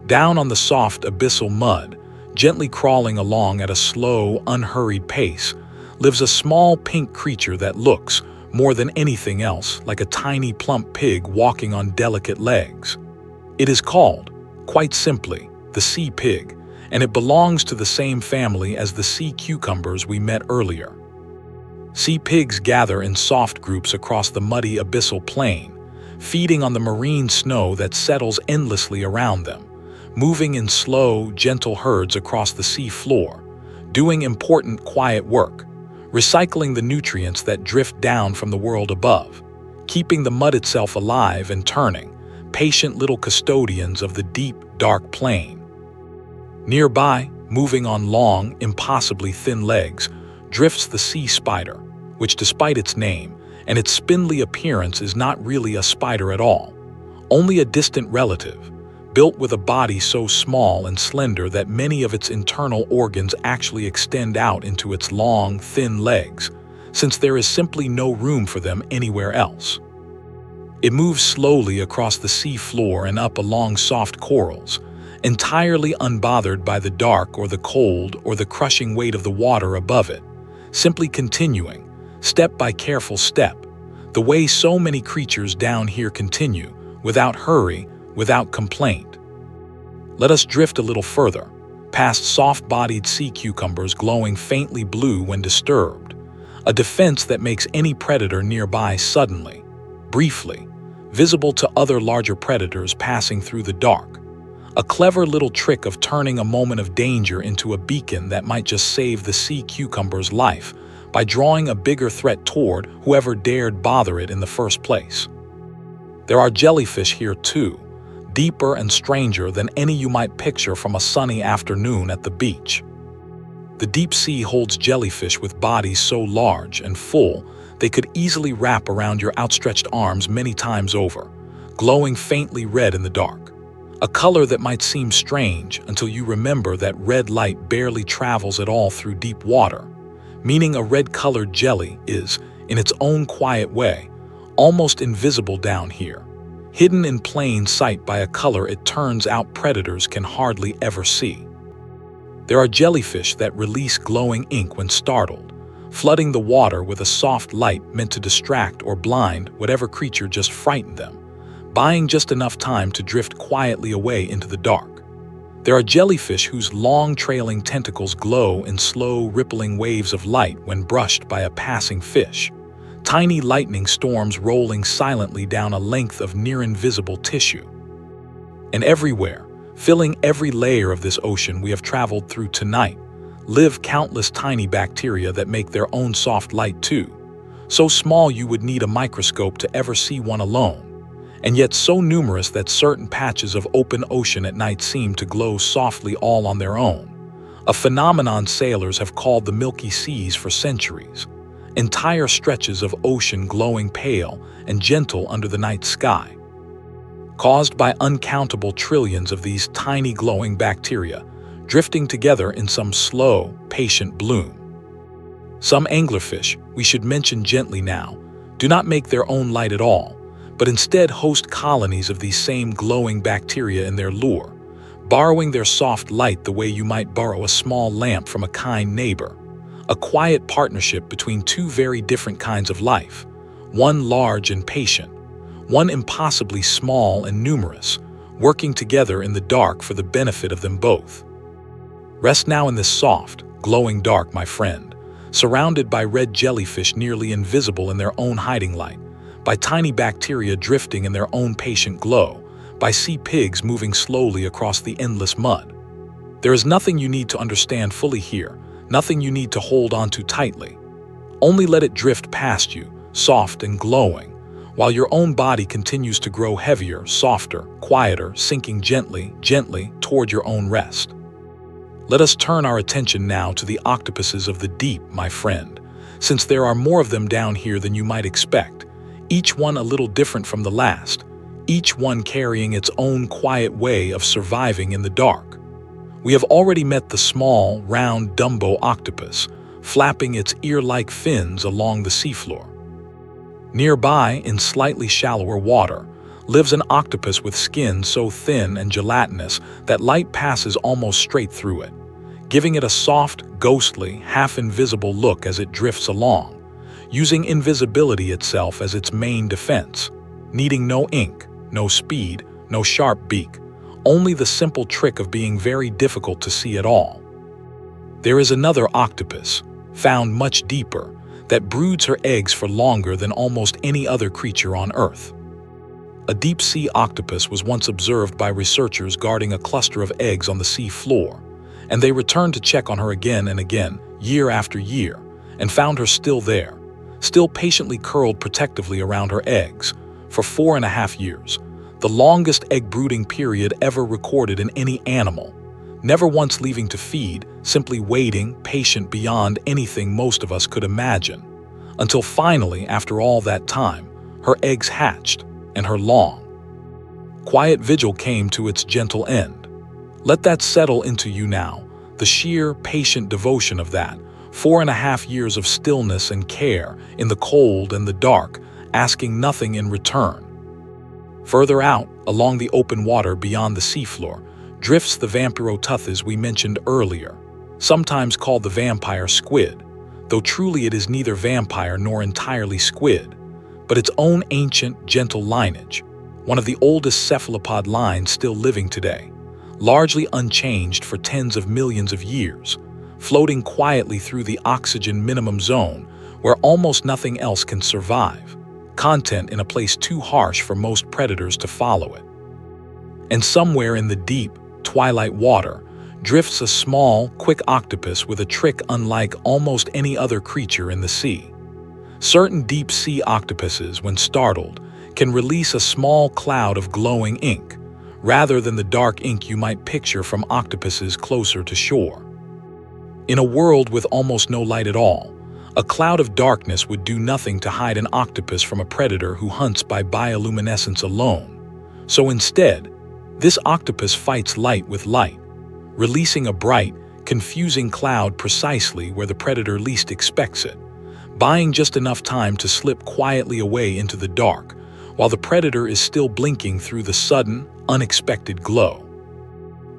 Down on the soft abyssal mud, gently crawling along at a slow, unhurried pace, lives a small pink creature that looks, more than anything else, like a tiny plump pig walking on delicate legs. It is called, quite simply, the sea pig, and it belongs to the same family as the sea cucumbers we met earlier. Sea pigs gather in soft groups across the muddy abyssal plain, feeding on the marine snow that settles endlessly around them, moving in slow, gentle herds across the sea floor, doing important, quiet work, recycling the nutrients that drift down from the world above, keeping the mud itself alive and turning, patient little custodians of the deep, dark plain. Nearby, moving on long, impossibly thin legs, drifts the sea spider, which despite its name and its spindly appearance is not really a spider at all, only a distant relative, built with a body so small and slender that many of its internal organs actually extend out into its long, thin legs, since there is simply no room for them anywhere else. It moves slowly across the sea floor and up along soft corals, entirely unbothered by the dark or the cold or the crushing weight of the water above it, simply continuing, step by careful step, the way so many creatures down here continue, without hurry, without complaint. Let us drift a little further, past soft-bodied sea cucumbers glowing faintly blue when disturbed, a defense that makes any predator nearby suddenly, briefly, visible to other larger predators passing through the dark, a clever little trick of turning a moment of danger into a beacon that might just save the sea cucumber's life by drawing a bigger threat toward whoever dared bother it in the first place. There are jellyfish here too, deeper and stranger than any you might picture from a sunny afternoon at the beach. The deep sea holds jellyfish with bodies so large and full they could easily wrap around your outstretched arms many times over, glowing faintly red in the dark, a color that might seem strange until you remember that red light barely travels at all through deep water, meaning a red-colored jelly is, in its own quiet way, almost invisible down here, hidden in plain sight by a color it turns out predators can hardly ever see. There are jellyfish that release glowing ink when startled, flooding the water with a soft light meant to distract or blind whatever creature just frightened them, buying just enough time to drift quietly away into the dark. There are jellyfish whose long trailing tentacles glow in slow rippling waves of light when brushed by a passing fish, tiny lightning storms rolling silently down a length of near-invisible tissue. And everywhere, filling every layer of this ocean we have traveled through tonight, live countless tiny bacteria that make their own soft light too, so small you would need a microscope to ever see one alone, and yet so numerous that certain patches of open ocean at night seem to glow softly all on their own, a phenomenon sailors have called the Milky Seas for centuries, entire stretches of ocean glowing pale and gentle under the night sky, caused by uncountable trillions of these tiny glowing bacteria drifting together in some slow, patient bloom. Some anglerfish, we should mention gently now, do not make their own light at all, but instead host colonies of these same glowing bacteria in their lure, borrowing their soft light the way you might borrow a small lamp from a kind neighbor, a quiet partnership between two very different kinds of life, one large and patient, one impossibly small and numerous, working together in the dark for the benefit of them both. Rest now in this soft, glowing dark, my friend, surrounded by red jellyfish nearly invisible in their own hiding light, by tiny bacteria drifting in their own patient glow, by sea pigs moving slowly across the endless mud. There is nothing you need to understand fully here, nothing you need to hold on to tightly. Only let it drift past you, soft and glowing, while your own body continues to grow heavier, softer, quieter, sinking gently, gently toward your own rest. Let us turn our attention now to the octopuses of the deep, my friend, since there are more of them down here than you might expect, each one a little different from the last, each one carrying its own quiet way of surviving in the dark. We have already met the small, round Dumbo octopus, flapping its ear-like fins along the seafloor. Nearby, in slightly shallower water, lives an octopus with skin so thin and gelatinous that light passes almost straight through it, giving it a soft, ghostly, half-invisible look as it drifts along, using invisibility itself as its main defense, needing no ink, no speed, no sharp beak, only the simple trick of being very difficult to see at all. There is another octopus, found much deeper, that broods her eggs for longer than almost any other creature on Earth. A deep-sea octopus was once observed by researchers guarding a cluster of eggs on the sea floor, and they returned to check on her again and again, year after year, and found her still there, still patiently curled protectively around her eggs, for 4.5 years, the longest egg-brooding period ever recorded in any animal, never once leaving to feed, simply waiting, patient beyond anything most of us could imagine, until finally, after all that time, her eggs hatched, and her long, quiet vigil came to its gentle end. Let that settle into you now, the sheer, patient devotion of that, 4.5 years of stillness and care in the cold and the dark, asking nothing in return. Further out, along the open water beyond the seafloor, drifts the Vampiroteuthis we mentioned earlier, sometimes called the vampire squid, though truly it is neither vampire nor entirely squid, but its own ancient, gentle lineage, one of the oldest cephalopod lines still living today, largely unchanged for tens of millions of years, floating quietly through the oxygen minimum zone where almost nothing else can survive, content in a place too harsh for most predators to follow it. And somewhere in the deep, twilight water drifts a small, quick octopus with a trick unlike almost any other creature in the sea. Certain deep-sea octopuses, when startled, can release a small cloud of glowing ink, rather than the dark ink you might picture from octopuses closer to shore. In a world with almost no light at all, a cloud of darkness would do nothing to hide an octopus from a predator who hunts by bioluminescence alone. So instead, this octopus fights light with light, releasing a bright, confusing cloud precisely where the predator least expects it, buying just enough time to slip quietly away into the dark, while the predator is still blinking through the sudden, unexpected glow.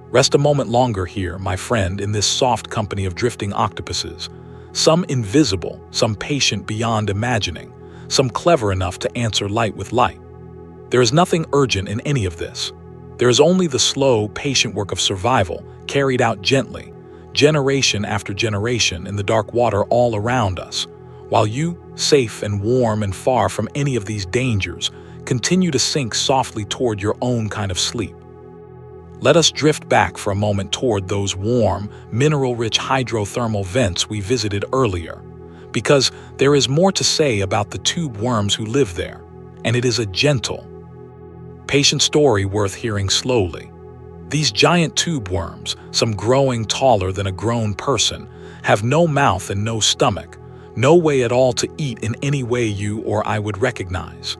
Rest a moment longer here, my friend, in this soft company of drifting octopuses, some invisible, some patient beyond imagining, some clever enough to answer light with light. There is nothing urgent in any of this. There is only the slow, patient work of survival, carried out gently, generation after generation in the dark water all around us, while you, safe and warm and far from any of these dangers, continue to sink softly toward your own kind of sleep. Let us drift back for a moment toward those warm, mineral-rich hydrothermal vents we visited earlier, because there is more to say about the tube worms who live there, and it is a gentle, patient story worth hearing slowly. These giant tube worms, some growing taller than a grown person, have no mouth and no stomach, no way at all to eat in any way you or I would recognize.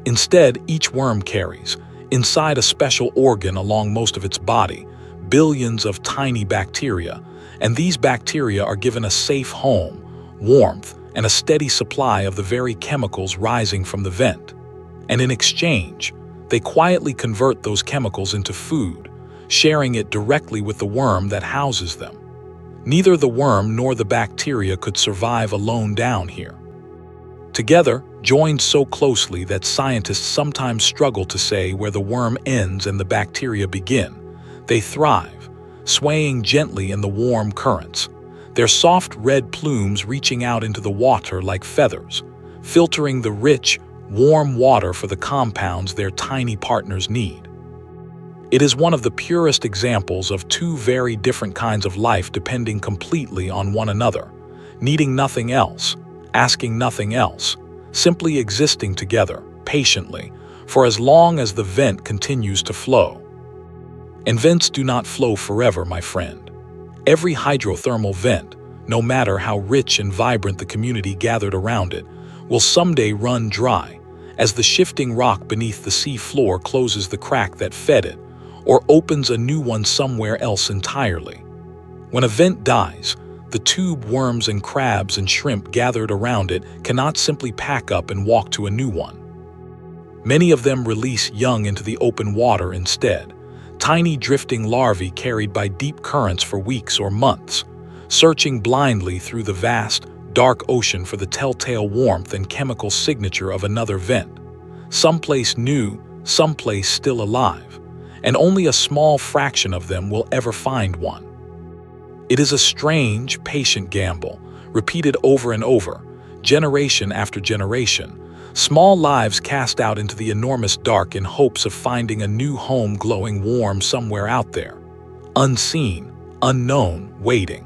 Instead, each worm carries, inside a special organ along most of its body, billions of tiny bacteria, and these bacteria are given a safe home, warmth, and a steady supply of the very chemicals rising from the vent. And in exchange, they quietly convert those chemicals into food, sharing it directly with the worm that houses them. Neither the worm nor the bacteria could survive alone down here. Together, joined so closely that scientists sometimes struggle to say where the worm ends and the bacteria begin, they thrive, swaying gently in the warm currents, their soft red plumes reaching out into the water like feathers, filtering the rich, warm water for the compounds their tiny partners need. It is one of the purest examples of two very different kinds of life depending completely on one another, needing nothing else, asking nothing else, simply existing together, patiently, for as long as the vent continues to flow. And vents do not flow forever, my friend. Every hydrothermal vent, no matter how rich and vibrant the community gathered around it, will someday run dry, as the shifting rock beneath the sea floor closes the crack that fed it, or opens a new one somewhere else entirely. When a vent dies, the tube worms and crabs and shrimp gathered around it cannot simply pack up and walk to a new one. Many of them release young into the open water instead, tiny drifting larvae carried by deep currents for weeks or months, searching blindly through the vast, dark ocean for the telltale warmth and chemical signature of another vent, someplace new, someplace still alive, and only a small fraction of them will ever find one. It is a strange, patient gamble, repeated over and over, generation after generation, small lives cast out into the enormous dark in hopes of finding a new home glowing warm somewhere out there, unseen, unknown, waiting.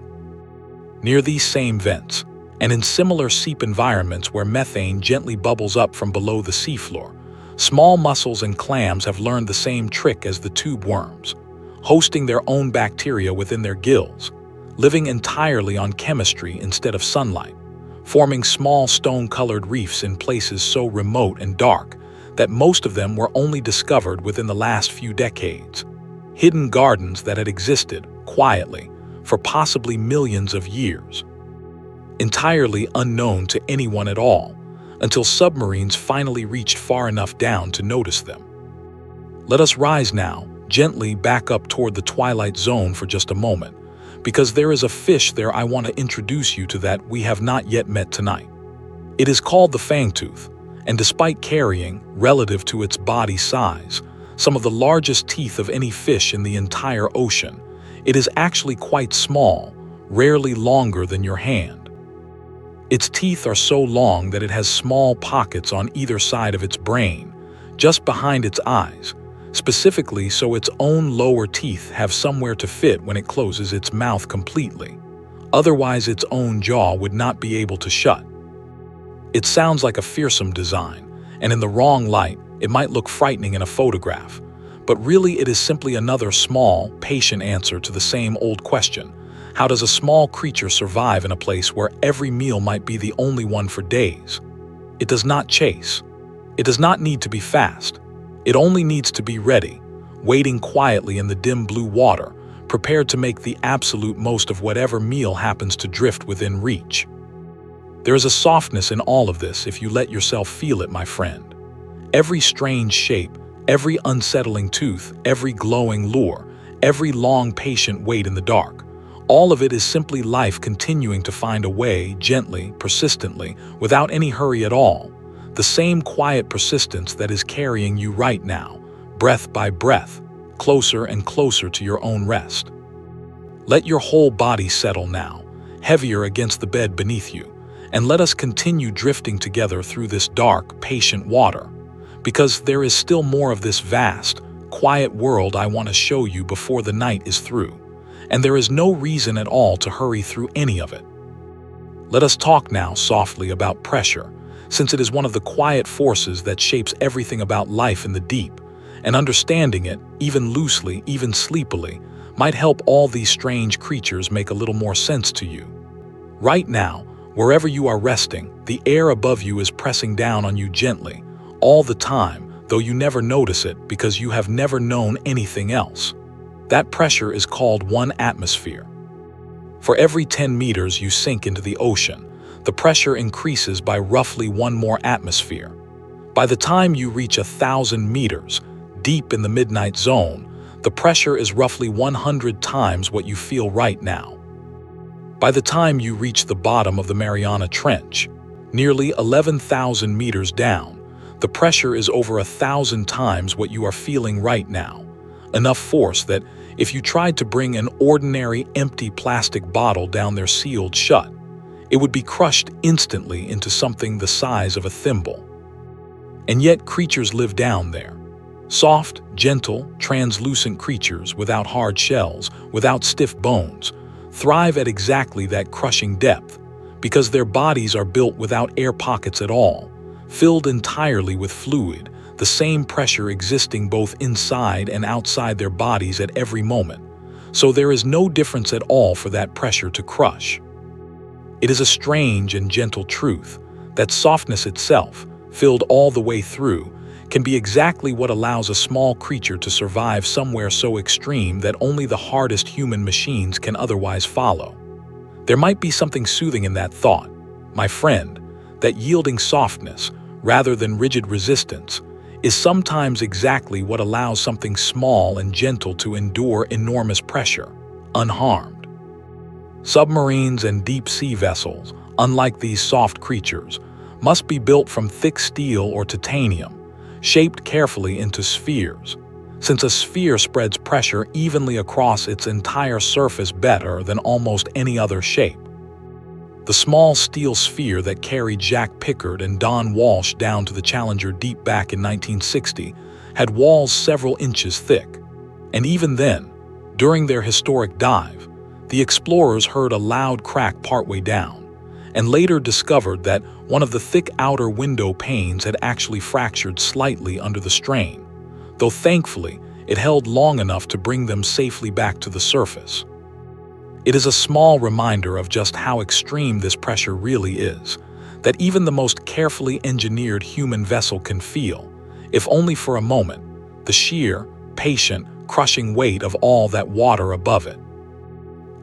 Near these same vents, and in similar seep environments where methane gently bubbles up from below the seafloor, small mussels and clams have learned the same trick as the tube worms, hosting their own bacteria within their gills, living entirely on chemistry instead of sunlight, forming small stone-colored reefs in places so remote and dark that most of them were only discovered within the last few decades, hidden gardens that had existed, quietly, for possibly millions of years, entirely unknown to anyone at all, until submarines finally reached far enough down to notice them. Let us rise now, gently back up toward the twilight zone for just a moment, because there is a fish there I want to introduce you to that we have not yet met tonight. It is called the fangtooth, and despite carrying, relative to its body size, some of the largest teeth of any fish in the entire ocean, it is actually quite small, rarely longer than your hand. Its teeth are so long that it has small pockets on either side of its brain, just behind its eyes, specifically so its own lower teeth have somewhere to fit when it closes its mouth completely. Otherwise, its own jaw would not be able to shut. It sounds like a fearsome design, and in the wrong light, it might look frightening in a photograph, but really it is simply another small, patient answer to the same old question. How does a small creature survive in a place where every meal might be the only one for days? It does not chase. It does not need to be fast. It only needs to be ready, waiting quietly in the dim blue water, prepared to make the absolute most of whatever meal happens to drift within reach. There is a softness in all of this if you let yourself feel it, my friend. Every strange shape, every unsettling tooth, every glowing lure, every long patient wait in the dark, all of it is simply life continuing to find a way, gently, persistently, without any hurry at all. The same quiet persistence that is carrying you right now, breath by breath, closer and closer to your own rest. Let your whole body settle now, heavier against the bed beneath you, and let us continue drifting together through this dark, patient water, because there is still more of this vast, quiet world I want to show you before the night is through, and there is no reason at all to hurry through any of it. Let us talk now softly about pressure, since it is one of the quiet forces that shapes everything about life in the deep, and understanding it, even loosely, even sleepily, might help all these strange creatures make a little more sense to you. Right now, wherever you are resting, the air above you is pressing down on you gently, all the time, though you never notice it because you have never known anything else. That pressure is called one atmosphere. For every 10 meters you sink into the ocean, the pressure increases by roughly one more atmosphere. By the time you reach 1,000 meters, deep in the midnight zone, the pressure is roughly 100 times what you feel right now. By the time you reach the bottom of the Mariana Trench, nearly 11,000 meters down, the pressure is over 1,000 times what you are feeling right now. Enough force that if you tried to bring an ordinary empty plastic bottle down there sealed shut, it would be crushed instantly into something the size of a thimble. And yet creatures live down there. Soft, gentle, translucent creatures without hard shells, without stiff bones, thrive at exactly that crushing depth because their bodies are built without air pockets at all, filled entirely with fluid, the same pressure existing both inside and outside their bodies at every moment. So there is no difference at all for that pressure to crush. It is a strange and gentle truth that softness itself, filled all the way through, can be exactly what allows a small creature to survive somewhere so extreme that only the hardest human machines can otherwise follow. There might be something soothing in that thought, my friend, that yielding softness, rather than rigid resistance, is sometimes exactly what allows something small and gentle to endure enormous pressure, unharmed. Submarines and deep-sea vessels, unlike these soft creatures, must be built from thick steel or titanium, shaped carefully into spheres, since a sphere spreads pressure evenly across its entire surface better than almost any other shape. The small steel sphere that carried Jacques Piccard and Don Walsh down to the Challenger Deep back in 1960 had walls several inches thick. And even then, during their historic dive, the explorers heard a loud crack partway down, and later discovered that one of the thick outer window panes had actually fractured slightly under the strain, though thankfully it held long enough to bring them safely back to the surface. It is a small reminder of just how extreme this pressure really is, that even the most carefully engineered human vessel can feel, if only for a moment, the sheer, patient, crushing weight of all that water above it.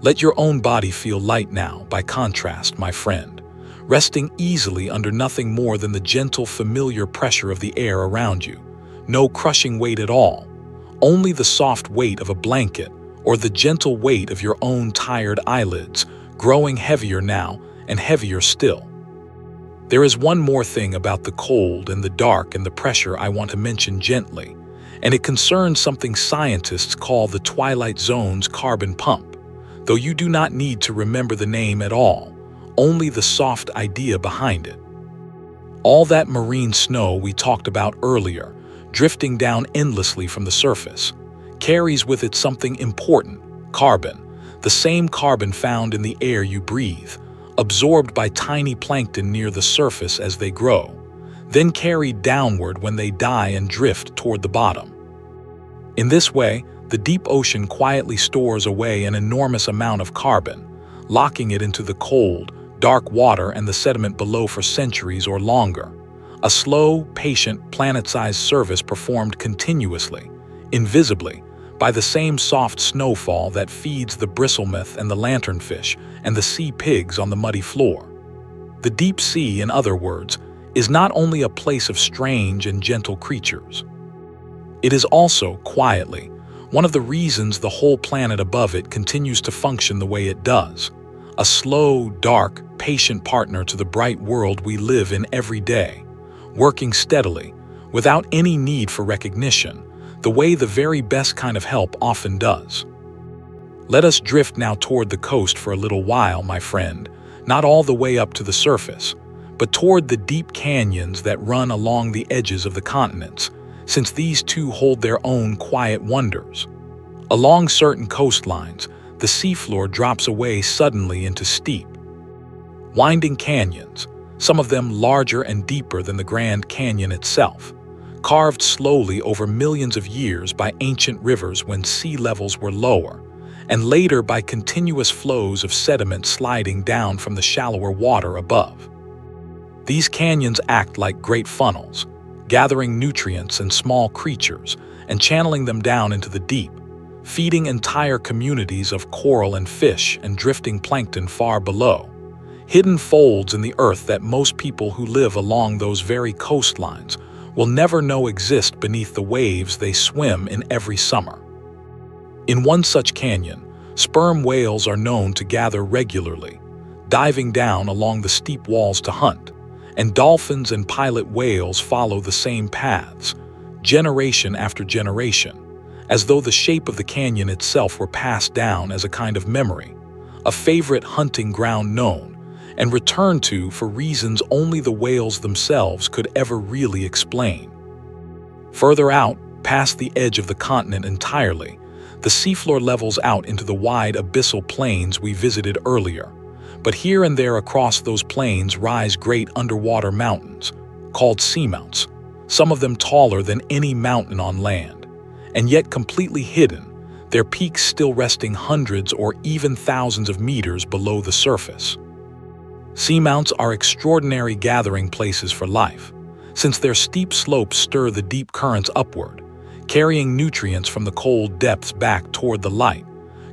Let your own body feel light now, by contrast, my friend, resting easily under nothing more than the gentle, familiar pressure of the air around you. No crushing weight at all, only the soft weight of a blanket, or the gentle weight of your own tired eyelids, growing heavier now and heavier still. There is one more thing about the cold and the dark and the pressure I want to mention gently, and it concerns something scientists call the Twilight Zone's carbon pump, though you do not need to remember the name at all, only the soft idea behind it. All that marine snow we talked about earlier, drifting down endlessly from the surface, carries with it something important, carbon, the same carbon found in the air you breathe, absorbed by tiny plankton near the surface as they grow, then carried downward when they die and drift toward the bottom. In this way, the deep ocean quietly stores away an enormous amount of carbon, locking it into the cold, dark water and the sediment below for centuries or longer. A slow, patient, planet-sized service performed continuously, invisibly, by the same soft snowfall that feeds the bristlemouth and the lanternfish and the sea pigs on the muddy floor. The deep sea, in other words, is not only a place of strange and gentle creatures. It is also, quietly, one of the reasons the whole planet above it continues to function the way it does, a slow, dark, patient partner to the bright world we live in every day, working steadily, without any need for recognition, the way the very best kind of help often does. Let us drift now toward the coast for a little while, my friend, not all the way up to the surface, but toward the deep canyons that run along the edges of the continents, since these too hold their own quiet wonders. Along certain coastlines, the seafloor drops away suddenly into steep, winding canyons, some of them larger and deeper than the Grand Canyon itself, carved slowly over millions of years by ancient rivers when sea levels were lower, and later by continuous flows of sediment sliding down from the shallower water above. These canyons act like great funnels, gathering nutrients and small creatures and channeling them down into the deep, feeding entire communities of coral and fish and drifting plankton far below, hidden folds in the earth that most people who live along those very coastlines will never know exist beneath the waves they swim in every summer. In one such canyon, Sperm whales are known to gather regularly, diving down along the steep walls to hunt, and dolphins and pilot whales follow the same paths, generation after generation, as though the shape of the canyon itself were passed down as a kind of memory, a favorite hunting ground known and returned to for reasons only the whales themselves could ever really explain. Further out, past the edge of the continent entirely, the seafloor levels out into the wide abyssal plains we visited earlier, but here and there across those plains rise great underwater mountains, called seamounts, some of them taller than any mountain on land, and yet completely hidden, their peaks still resting hundreds or even thousands of meters below the surface. Seamounts are extraordinary gathering places for life, since their steep slopes stir the deep currents upward, carrying nutrients from the cold depths back toward the light,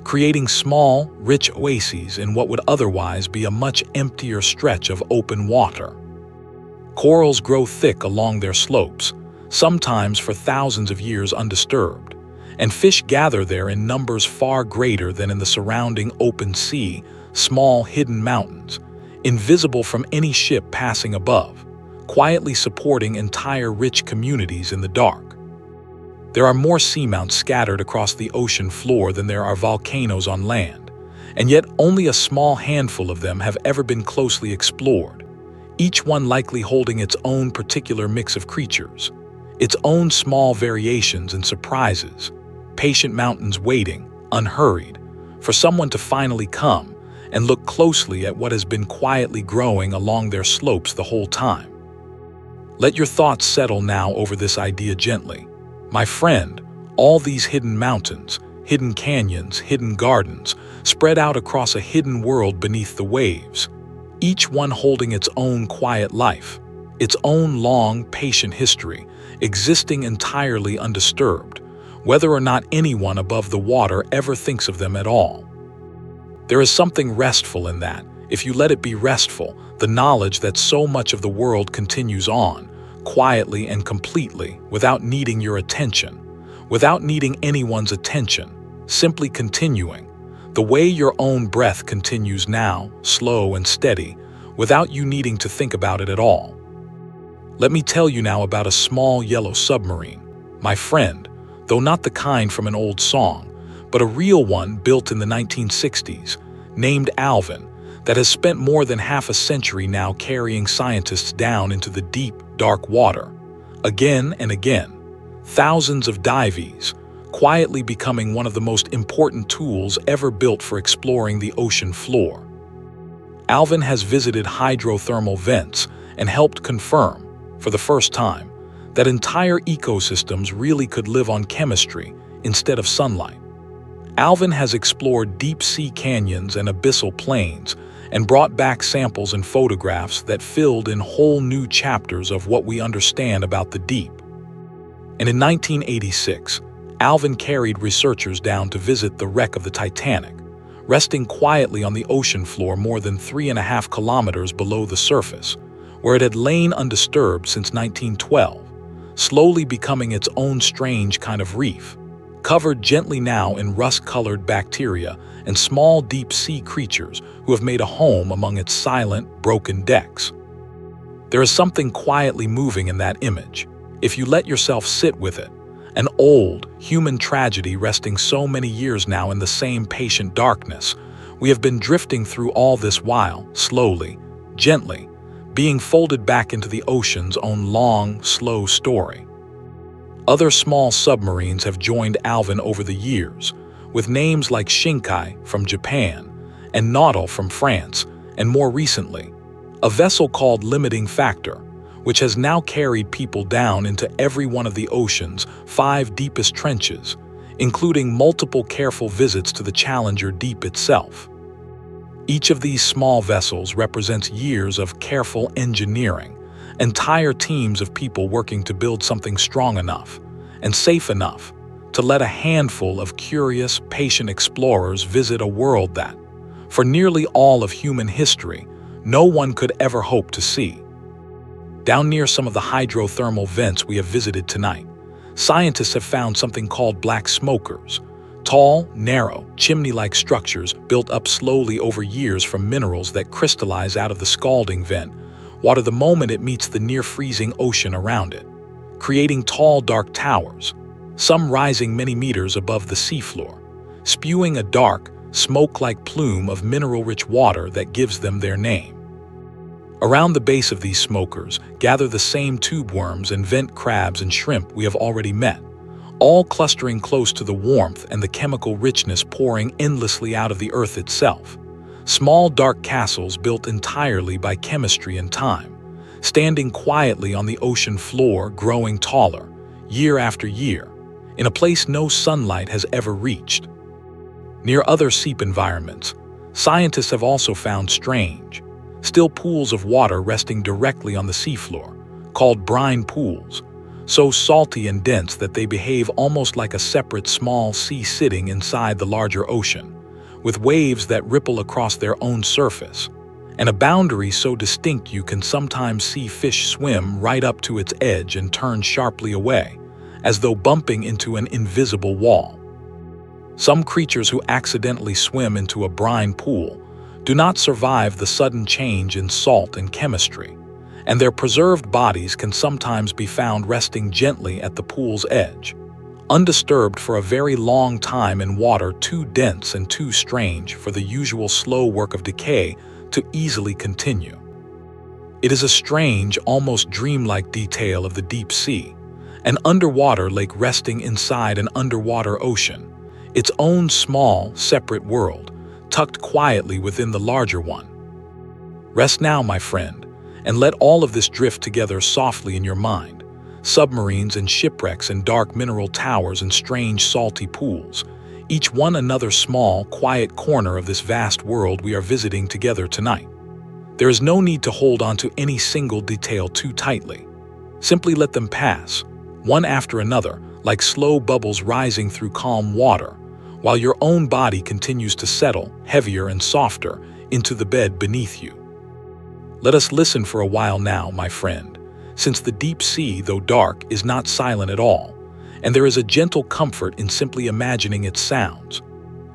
creating small, rich oases in what would otherwise be a much emptier stretch of open water. Corals grow thick along their slopes, sometimes for thousands of years undisturbed, and fish gather there in numbers far greater than in the surrounding open sea, small hidden mountains, invisible from any ship passing above, quietly supporting entire rich communities in the dark. There are more seamounts scattered across the ocean floor than there are volcanoes on land, and yet only a small handful of them have ever been closely explored, each one likely holding its own particular mix of creatures, its own small variations and surprises, patient mountains waiting, unhurried, for someone to finally come and look closely at what has been quietly growing along their slopes the whole time. Let your thoughts settle now over this idea gently. My friend, all these hidden mountains, hidden canyons, hidden gardens, spread out across a hidden world beneath the waves, each one holding its own quiet life, its own long, patient history, existing entirely undisturbed, whether or not anyone above the water ever thinks of them at all. There is something restful in that, if you let it be restful, the knowledge that so much of the world continues on, quietly and completely, without needing your attention, without needing anyone's attention, simply continuing, the way your own breath continues now, slow and steady, without you needing to think about it at all. Let me tell you now about a small yellow submarine, my friend, though not the kind from an old song, but a real one built in the 1960s, named Alvin, that has spent more than half a century now carrying scientists down into the deep, dark water, again and again, thousands of dives, quietly becoming one of the most important tools ever built for exploring the ocean floor. Alvin has visited hydrothermal vents and helped confirm, for the first time, that entire ecosystems really could live on chemistry instead of sunlight. Alvin has explored deep-sea canyons and abyssal plains and brought back samples and photographs that filled in whole new chapters of what we understand about the deep. And in 1986, Alvin carried researchers down to visit the wreck of the Titanic, resting quietly on the ocean floor more than 3.5 kilometers below the surface, where it had lain undisturbed since 1912, slowly becoming its own strange kind of reef, covered gently now in rust-colored bacteria and small deep-sea creatures who have made a home among its silent, broken decks. There is something quietly moving in that image, if you let yourself sit with it, an old, human tragedy resting so many years now in the same patient darkness. We have been drifting through all this while, slowly, gently, being folded back into the ocean's own long, slow story. Other small submarines have joined Alvin over the years, with names like Shinkai from Japan and Nautile from France, and more recently, a vessel called Limiting Factor, which has now carried people down into every one of the ocean's 5 deepest trenches, including multiple careful visits to the Challenger Deep itself. Each of these small vessels represents years of careful engineering, entire teams of people working to build something strong enough and safe enough to let a handful of curious, patient explorers visit a world that, for nearly all of human history, no one could ever hope to see. Down near some of the hydrothermal vents we have visited tonight, scientists have found something called black smokers, Tall, narrow, chimney-like structures built up slowly over years from minerals that crystallize out of the scalding vent water the moment it meets the near-freezing ocean around it, creating tall, dark towers, some rising many meters above the seafloor, spewing a dark, smoke-like plume of mineral-rich water that gives them their name. Around the base of these smokers gather the same tube worms and vent crabs and shrimp we have already met, all clustering close to the warmth and the chemical richness pouring endlessly out of the earth itself. Small dark castles built entirely by chemistry and time, standing quietly on the ocean floor, growing taller, year after year, in a place no sunlight has ever reached. Near other seep environments, scientists have also found strange, still pools of water resting directly on the seafloor, called brine pools, so salty and dense that they behave almost like a separate small sea sitting inside the larger ocean, with waves that ripple across their own surface, and a boundary so distinct you can sometimes see fish swim right up to its edge and turn sharply away, as though bumping into an invisible wall. Some creatures who accidentally swim into a brine pool do not survive the sudden change in salt and chemistry, and their preserved bodies can sometimes be found resting gently at the pool's edge, undisturbed for a very long time in water too dense and too strange for the usual slow work of decay to easily continue. It is a strange, almost dreamlike detail of the deep sea, an underwater lake resting inside an underwater ocean, its own small, separate world, tucked quietly within the larger one. Rest now, my friend, and let all of this drift together softly in your mind. Submarines and shipwrecks and dark mineral towers and strange salty pools, each one another small, quiet corner of this vast world we are visiting together tonight. There is no need to hold on to any single detail too tightly. Simply let them pass, one after another, like slow bubbles rising through calm water, while your own body continues to settle, heavier and softer, into the bed beneath you. Let us listen for a while now, my friend, since the deep sea, though dark, is not silent at all, and there is a gentle comfort in simply imagining its sounds.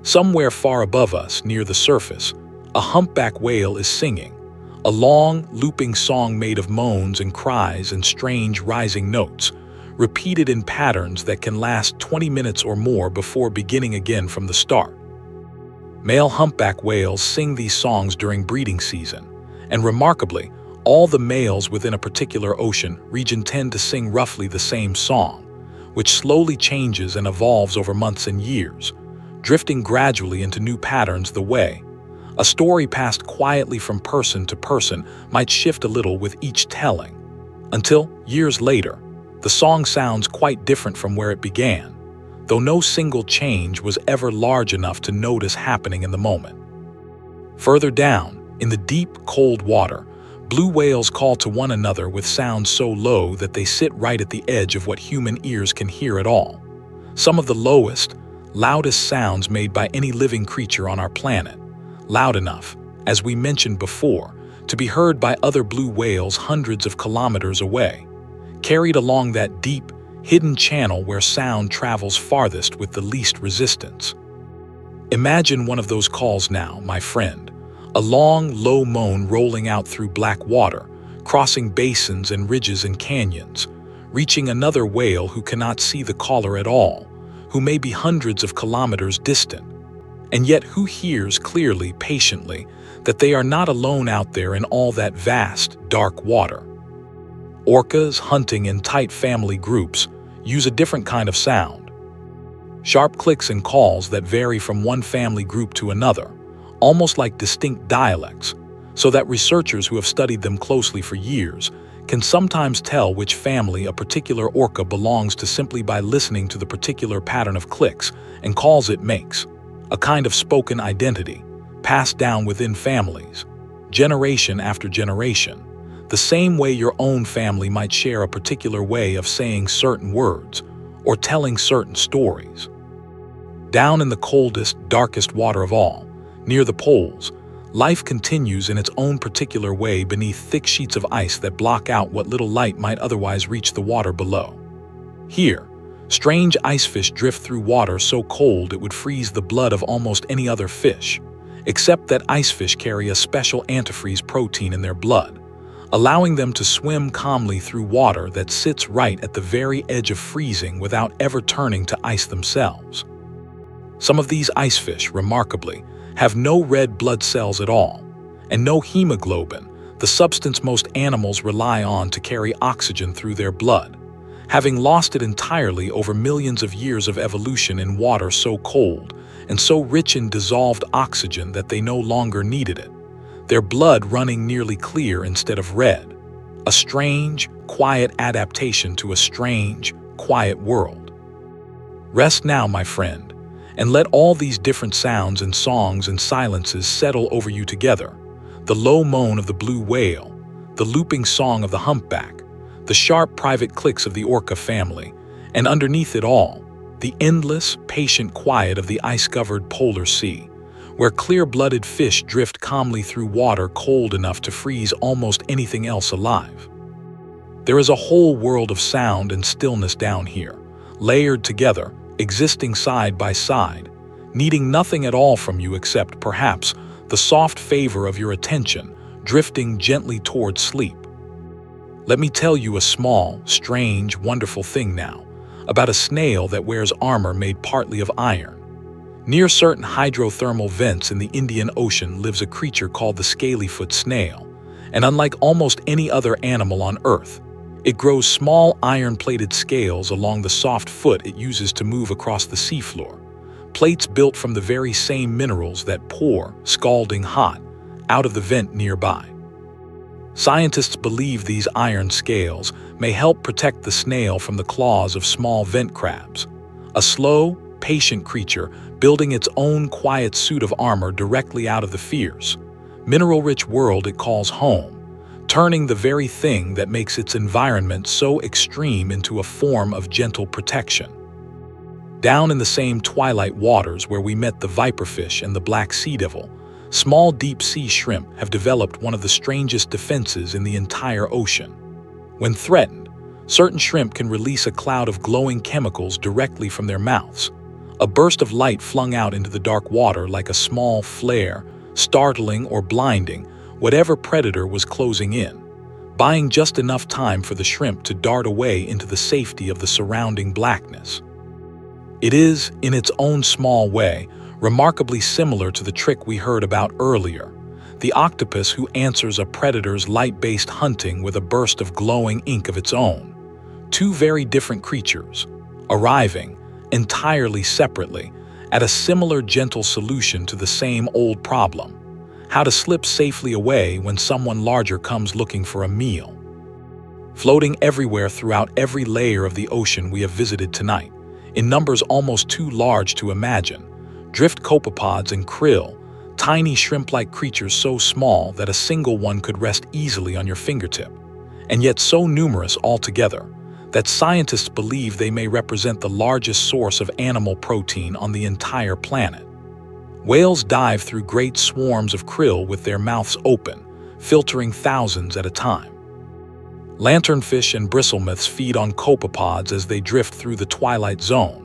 Somewhere far above us, near the surface, a humpback whale is singing, a long, looping song made of moans and cries and strange rising notes, repeated in patterns that can last 20 minutes or more before beginning again from the start. Male humpback whales sing these songs during breeding season, and remarkably, all the males within a particular ocean region tend to sing roughly the same song, which slowly changes and evolves over months and years, drifting gradually into new patterns the way a story passed quietly from person to person might shift a little with each telling, until, years later, the song sounds quite different from where it began, though no single change was ever large enough to notice happening in the moment. Further down, in the deep, cold water, blue whales call to one another with sounds so low that they sit right at the edge of what human ears can hear at all. Some of the lowest, loudest sounds made by any living creature on our planet, loud enough, as we mentioned before, to be heard by other blue whales hundreds of kilometers away, carried along that deep, hidden channel where sound travels farthest with the least resistance. Imagine one of those calls now, my friend, a long, low moan rolling out through black water, crossing basins and ridges and canyons, reaching another whale who cannot see the caller at all, who may be hundreds of kilometers distant, and yet who hears clearly, patiently, that they are not alone out there in all that vast, dark water. Orcas hunting in tight family groups use a different kind of sound. Sharp clicks and calls that vary from one family group to another, almost like distinct dialects, so that researchers who have studied them closely for years can sometimes tell which family a particular orca belongs to simply by listening to the particular pattern of clicks and calls it makes, a kind of spoken identity, passed down within families, generation after generation, the same way your own family might share a particular way of saying certain words or telling certain stories. Down in the coldest, darkest water of all, near the poles, life continues in its own particular way beneath thick sheets of ice that block out what little light might otherwise reach the water below. Here, Strange icefish drift through water so cold it would freeze the blood of almost any other fish, except that icefish carry a special antifreeze protein in their blood, allowing them to swim calmly through water that sits right at the very edge of freezing without ever turning to ice themselves. Some of these icefish, remarkably, have no red blood cells at all, and no hemoglobin, the substance most animals rely on to carry oxygen through their blood, having lost it entirely over millions of years of evolution in water so cold and so rich in dissolved oxygen that they no longer needed it, their blood running nearly clear instead of red. A strange, quiet adaptation to a strange, quiet world. Rest now, my friend, and let all these different sounds and songs and silences settle over you together. The low moan of the blue whale, the looping song of the humpback, the sharp private clicks of the orca family, and underneath it all, the endless, patient quiet of the ice-covered polar sea, where clear-blooded fish drift calmly through water cold enough to freeze almost anything else alive. There is a whole world of sound and stillness down here, layered together, existing side by side, needing nothing at all from you except, perhaps, the soft favor of your attention, drifting gently towards sleep. Let me tell you a small, strange, wonderful thing now, about a snail that wears armor made partly of iron. Near certain hydrothermal vents in the Indian Ocean lives a creature called the scalyfoot snail, and unlike almost any other animal on Earth, it grows small iron-plated scales along the soft foot it uses to move across the seafloor, plates built from the very same minerals that pour, scalding hot, out of the vent nearby. Scientists believe these iron scales may help protect the snail from the claws of small vent crabs, a slow, patient creature building its own quiet suit of armor directly out of the fierce, mineral-rich world it calls home, turning the very thing that makes its environment so extreme into a form of gentle protection. Down in the same twilight waters where we met the viperfish and the black sea devil, small deep-sea shrimp have developed one of the strangest defenses in the entire ocean. When threatened, certain shrimp can release a cloud of glowing chemicals directly from their mouths, a burst of light flung out into the dark water like a small flare, startling or blinding whatever predator was closing in, buying just enough time for the shrimp to dart away into the safety of the surrounding blackness. It is, in its own small way, remarkably similar to the trick we heard about earlier, the octopus who answers a predator's light-based hunting with a burst of glowing ink of its own. Two very different creatures, arriving, entirely separately, at a similar gentle solution to the same old problem: how to slip safely away when someone larger comes looking for a meal. Floating everywhere throughout every layer of the ocean we have visited tonight, in numbers almost too large to imagine, drift copepods and krill, tiny shrimp-like creatures so small that a single one could rest easily on your fingertip, and yet so numerous altogether that scientists believe they may represent the largest source of animal protein on the entire planet. Whales dive through great swarms of krill with their mouths open, filtering thousands at a time. Lanternfish and bristlemouths feed on copepods as they drift through the twilight zone.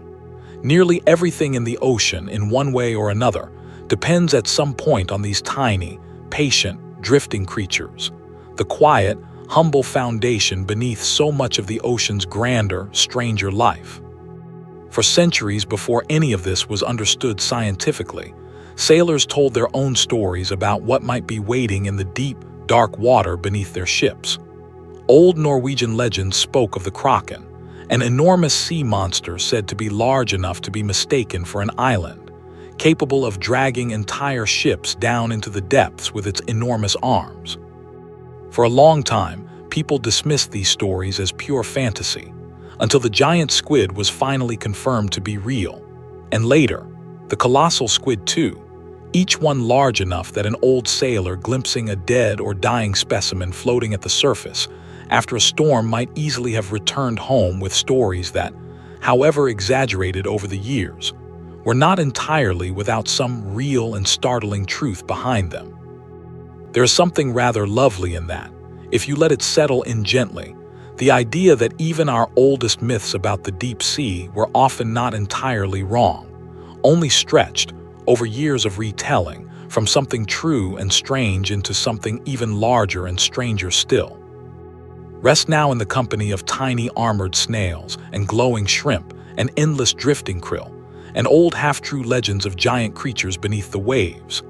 Nearly everything in the ocean, in one way or another, depends at some point on these tiny, patient, drifting creatures, the quiet, humble foundation beneath so much of the ocean's grander, stranger life. For centuries before any of this was understood scientifically, sailors told their own stories about what might be waiting in the deep, dark water beneath their ships. Old Norwegian legends spoke of the kraken, an enormous sea monster said to be large enough to be mistaken for an island, capable of dragging entire ships down into the depths with its enormous arms. For a long time, people dismissed these stories as pure fantasy, until the giant squid was finally confirmed to be real, and later, the colossal squid too, each one large enough that an old sailor glimpsing a dead or dying specimen floating at the surface after a storm might easily have returned home with stories that, however exaggerated over the years, were not entirely without some real and startling truth behind them. There is something rather lovely in that, if you let it settle in gently, The idea that even our oldest myths about the deep sea were often not entirely wrong, only stretched over years of retelling from something true and strange into something even larger and stranger still. Rest now in the company of tiny armored snails and glowing shrimp and endless drifting krill, and old half-true legends of giant creatures beneath the waves.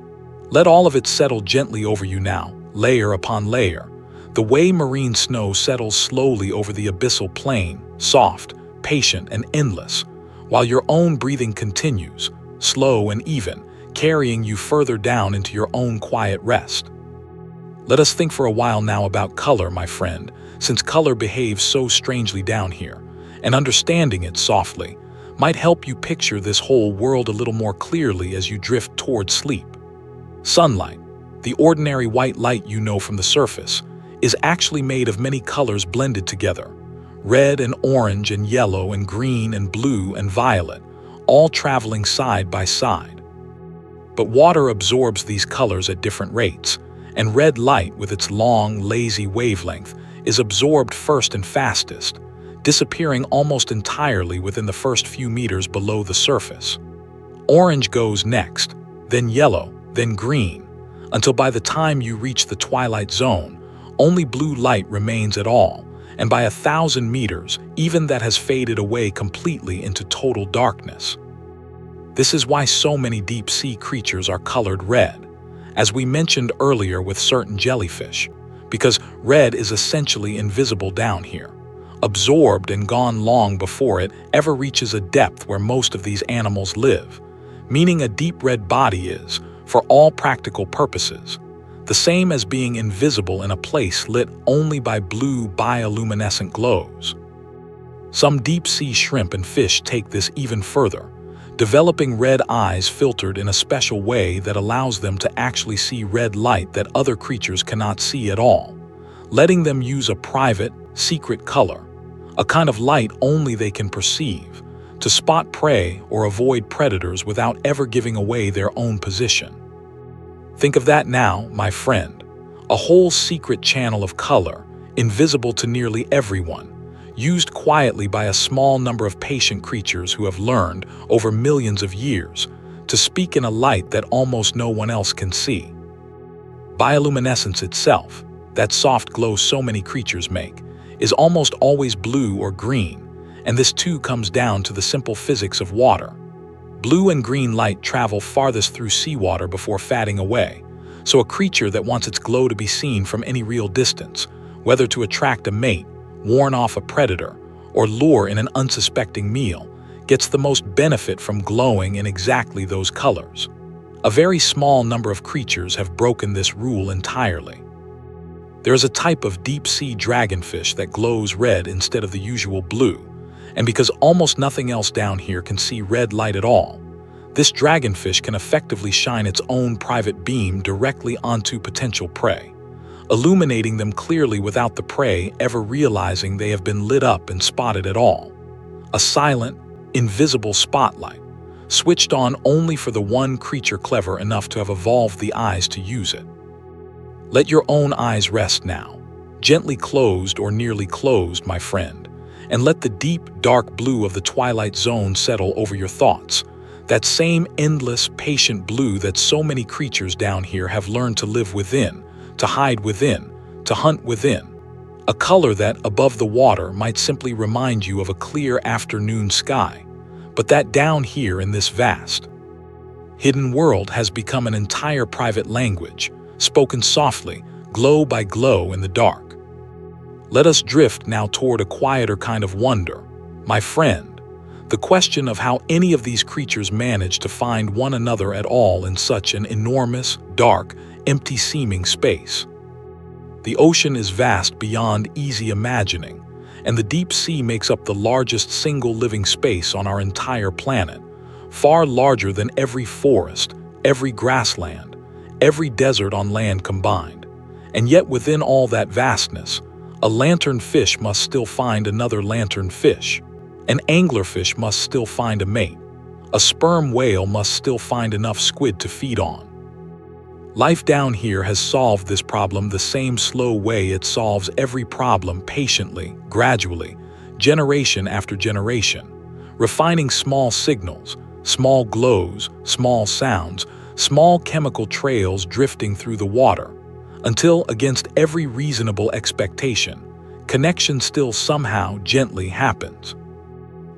Let all of it settle gently over you now, layer upon layer, the way marine snow settles slowly over the abyssal plain, soft, patient, and endless, while your own breathing continues, slow and even, carrying you further down into your own quiet rest. Let us think for a while now about color, my friend, since color behaves so strangely down here, and understanding it softly might help you picture this whole world a little more clearly as you drift toward sleep. Sunlight, the ordinary white light you know from the surface, is actually made of many colors blended together: red and orange and yellow and green and blue and violet, all traveling side by side. But water absorbs these colors at different rates, and red light, with its long, lazy wavelength, is absorbed first and fastest, disappearing almost entirely within the first few meters below the surface. Orange goes next, then yellow, then green, until by the time you reach the twilight zone, only blue light remains at all, and by 1,000 meters, even that has faded away completely into total darkness. This is why so many deep-sea creatures are colored red, as we mentioned earlier with certain jellyfish, because red is essentially invisible down here, absorbed and gone long before it ever reaches a depth where most of these animals live, meaning a deep red body is, for all practical purposes, the same as being invisible in a place lit only by blue bioluminescent glows. Some deep-sea shrimp and fish take this even further, developing red eyes filtered in a special way that allows them to actually see red light that other creatures cannot see at all, letting them use a private, secret color, a kind of light only they can perceive, to spot prey or avoid predators without ever giving away their own position. Think of that now, my friend, a whole secret channel of color, invisible to nearly everyone, used quietly by a small number of patient creatures who have learned, over millions of years, to speak in a light that almost no one else can see. Bioluminescence itself, that soft glow so many creatures make, is almost always blue or green, and this too comes down to the simple physics of water. Blue and green light travel farthest through seawater before fading away, so a creature that wants its glow to be seen from any real distance, whether to attract a mate, warn off a predator, or lure in an unsuspecting meal, gets the most benefit from glowing in exactly those colors. A very small number of creatures have broken this rule entirely. There is a type of deep-sea dragonfish that glows red instead of the usual blue, and because almost nothing else down here can see red light at all, this dragonfish can effectively shine its own private beam directly onto potential prey, illuminating them clearly without the prey ever realizing they have been lit up and spotted at all. A silent, invisible spotlight, switched on only for the one creature clever enough to have evolved the eyes to use it. Let your own eyes rest now, gently closed or nearly closed, my friend, and let the deep, dark blue of the twilight zone settle over your thoughts, that same endless, patient blue that so many creatures down here have learned to live within, to hide within, to hunt within. A color that, above the water, might simply remind you of a clear afternoon sky, but that down here in this vast, hidden world has become an entire private language, spoken softly, glow by glow in the dark. Let us drift now toward a quieter kind of wonder, my friend, the question of how any of these creatures manage to find one another at all in such an enormous, dark, empty-seeming space. The ocean is vast beyond easy imagining, and the deep sea makes up the largest single living space on our entire planet, far larger than every forest, every grassland, every desert on land combined. And yet within all that vastness, a lanternfish must still find another lanternfish. An anglerfish must still find a mate. A sperm whale must still find enough squid to feed on. Life down here has solved this problem the same slow way it solves every problem, patiently, gradually, generation after generation, refining small signals, small glows, small sounds, small chemical trails drifting through the water, until, against every reasonable expectation, connection still somehow gently happens.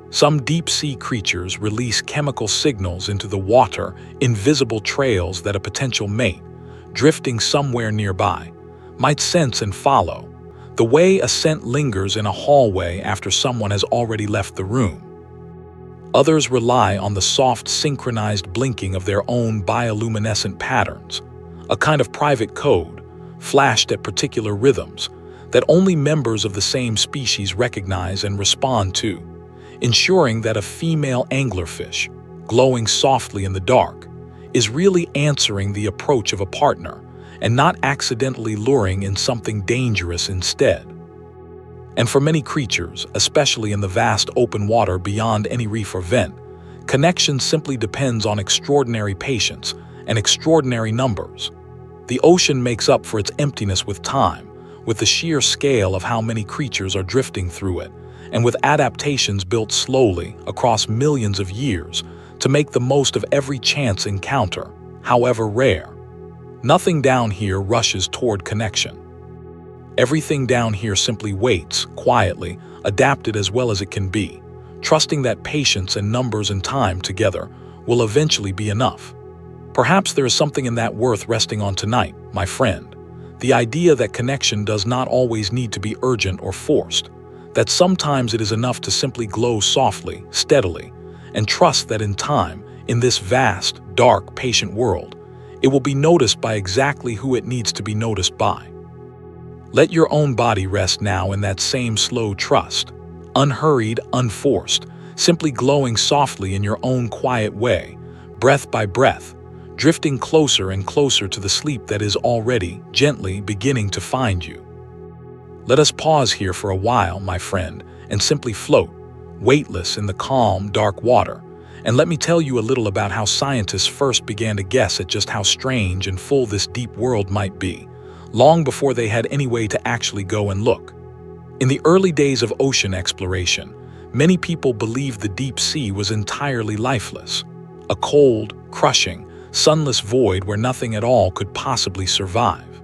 Some deep-sea creatures release chemical signals into the water, invisible trails that a potential mate, drifting somewhere nearby, might sense and follow, the way a scent lingers in a hallway after someone has already left the room. Others rely on the soft, synchronized blinking of their own bioluminescent patterns, a kind of private code, flashed at particular rhythms, that only members of the same species recognize and respond to, ensuring that a female anglerfish, glowing softly in the dark, is really answering the approach of a partner and not accidentally luring in something dangerous instead. And for many creatures, especially in the vast open water beyond any reef or vent, connection simply depends on extraordinary patience and extraordinary numbers. The ocean makes up for its emptiness with time, with the sheer scale of how many creatures are drifting through it, and with adaptations built slowly across millions of years to make the most of every chance encounter, however rare. Nothing down here rushes toward connection. Everything down here simply waits, quietly, adapted as well as it can be, trusting that patience and numbers and time together will eventually be enough. Perhaps there is something in that worth resting on tonight, my friend. The idea that connection does not always need to be urgent or forced, that sometimes it is enough to simply glow softly, steadily, and trust that in time, in this vast, dark, patient world, it will be noticed by exactly who it needs to be noticed by. Let your own body rest now in that same slow trust, unhurried, unforced, simply glowing softly in your own quiet way, breath by breath, drifting closer and closer to the sleep that is already, gently beginning to find you. Let us pause here for a while, my friend, and simply float, weightless in the calm, dark water, and let me tell you a little about how scientists first began to guess at just how strange and full this deep world might be, long before they had any way to actually go and look. In the early days of ocean exploration, many people believed the deep sea was entirely lifeless, a cold, crushing, sunless void where nothing at all could possibly survive.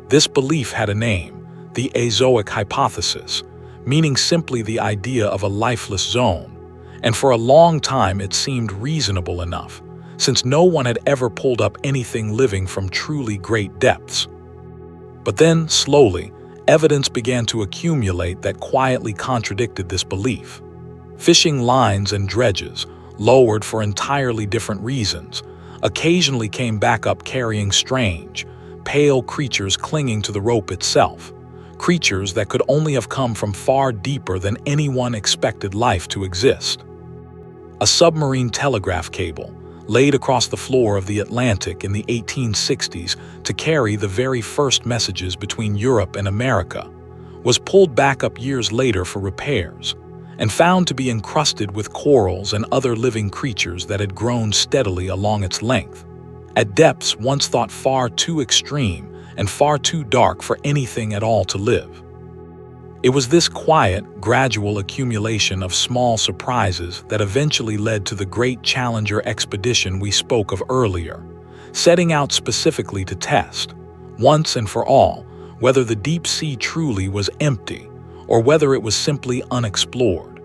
This belief had a name, the azoic hypothesis, meaning simply the idea of a lifeless zone, and for a long time it seemed reasonable enough, since no one had ever pulled up anything living from truly great depths. But then, slowly, evidence began to accumulate that quietly contradicted this belief. Fishing lines and dredges, lowered for entirely different reasons, occasionally came back up carrying strange, pale creatures clinging to the rope itself, creatures that could only have come from far deeper than anyone expected life to exist. A submarine telegraph cable, laid across the floor of the Atlantic in the 1860s to carry the very first messages between Europe and America, was pulled back up years later for repairs, and found to be encrusted with corals and other living creatures that had grown steadily along its length, at depths once thought far too extreme and far too dark for anything at all to live. It was this quiet, gradual accumulation of small surprises that eventually led to the great Challenger expedition we spoke of earlier, setting out specifically to test, once and for all, whether the deep sea truly was empty or whether it was simply unexplored.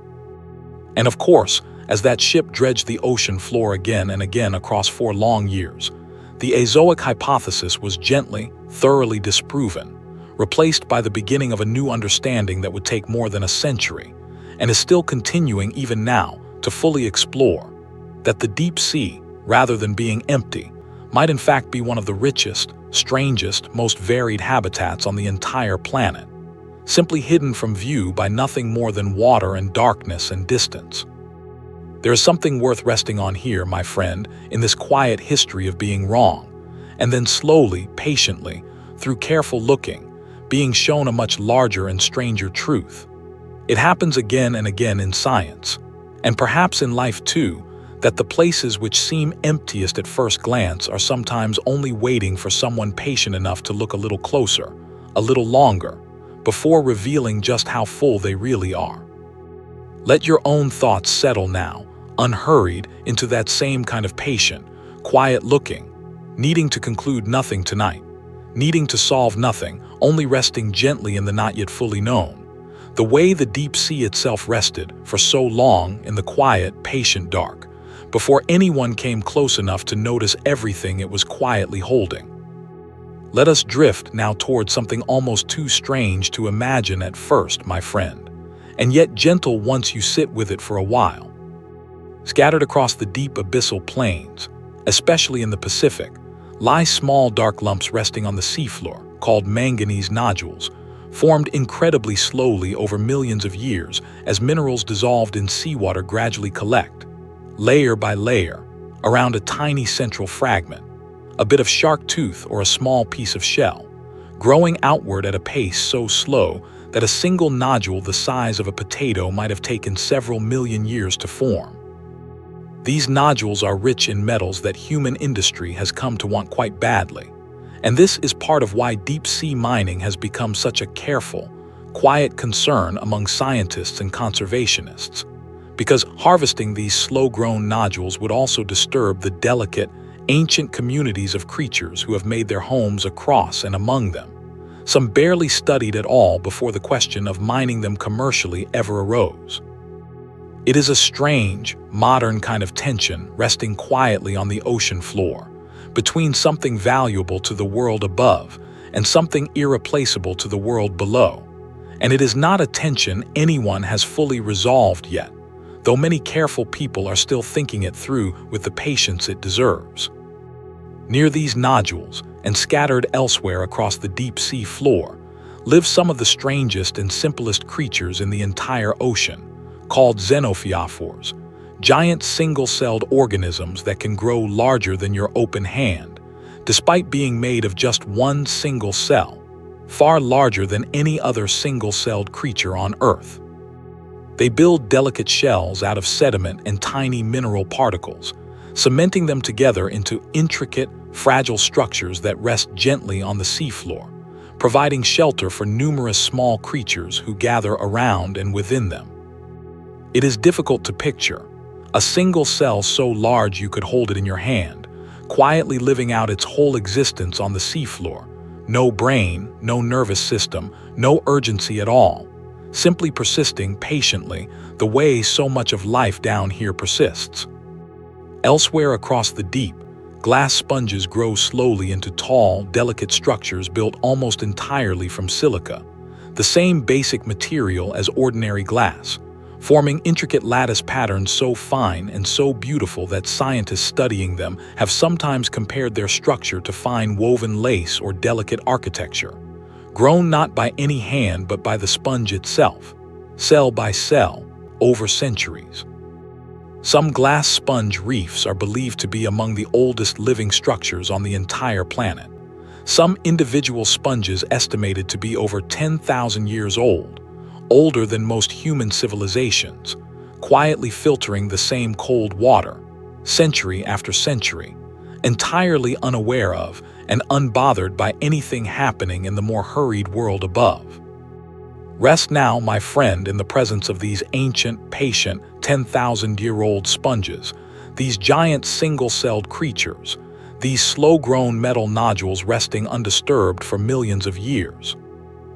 And of course, as that ship dredged the ocean floor again and again across 4 long years, the azoic hypothesis was gently, thoroughly disproven, replaced by the beginning of a new understanding that would take more than a century, and is still continuing even now to fully explore, that the deep sea, rather than being empty, might in fact be one of the richest, strangest, most varied habitats on the entire planet, simply hidden from view by nothing more than water and darkness and distance. There is something worth resting on here, my friend, in this quiet history of being wrong, and then slowly, patiently, through careful looking, being shown a much larger and stranger truth. It happens again and again in science, and perhaps in life too, that the places which seem emptiest at first glance are sometimes only waiting for someone patient enough to look a little closer, a little longer, before revealing just how full they really are. Let your own thoughts settle now, unhurried, into that same kind of patient, quiet looking, needing to conclude nothing tonight, needing to solve nothing, only resting gently in the not yet fully known, the way the deep sea itself rested for so long in the quiet, patient dark, before anyone came close enough to notice everything it was quietly holding. Let us drift now towards something almost too strange to imagine at first, my friend, and yet gentle once you sit with it for a while. Scattered across the deep abyssal plains, especially in the Pacific, lie small dark lumps resting on the seafloor, called manganese nodules, formed incredibly slowly over millions of years as minerals dissolved in seawater gradually collect, layer by layer, around a tiny central fragment, a bit of shark tooth or a small piece of shell, growing outward at a pace so slow that a single nodule the size of a potato might have taken several million years to form. These nodules are rich in metals that human industry has come to want quite badly, and this is part of why deep-sea mining has become such a careful, quiet concern among scientists and conservationists, because harvesting these slow-grown nodules would also disturb the delicate, ancient communities of creatures who have made their homes across and among them, some barely studied at all before the question of mining them commercially ever arose. It is a strange, modern kind of tension resting quietly on the ocean floor, between something valuable to the world above and something irreplaceable to the world below, and it is not a tension anyone has fully resolved yet, though many careful people are still thinking it through with the patience it deserves. Near these nodules, and scattered elsewhere across the deep sea floor, live some of the strangest and simplest creatures in the entire ocean, called xenophyophores, giant single-celled organisms that can grow larger than your open hand, despite being made of just one single cell, far larger than any other single-celled creature on Earth. They build delicate shells out of sediment and tiny mineral particles, cementing them together into intricate, fragile structures that rest gently on the seafloor, providing shelter for numerous small creatures who gather around and within them. It is difficult to picture a single cell so large you could hold it in your hand, quietly living out its whole existence on the seafloor, no brain, no nervous system, no urgency at all, simply persisting patiently the way so much of life down here persists. Elsewhere across the deep, glass sponges grow slowly into tall, delicate structures built almost entirely from silica, the same basic material as ordinary glass, forming intricate lattice patterns so fine and so beautiful that scientists studying them have sometimes compared their structure to fine woven lace or delicate architecture, grown not by any hand but by the sponge itself, cell by cell, over centuries. Some glass sponge reefs are believed to be among the oldest living structures on the entire planet. Some individual sponges estimated to be over 10,000 years old, older than most human civilizations, quietly filtering the same cold water, century after century, entirely unaware of and unbothered by anything happening in the more hurried world above. Rest now, my friend, in the presence of these ancient, patient, 10,000-year-old sponges, these giant single-celled creatures, these slow-grown metal nodules resting undisturbed for millions of years.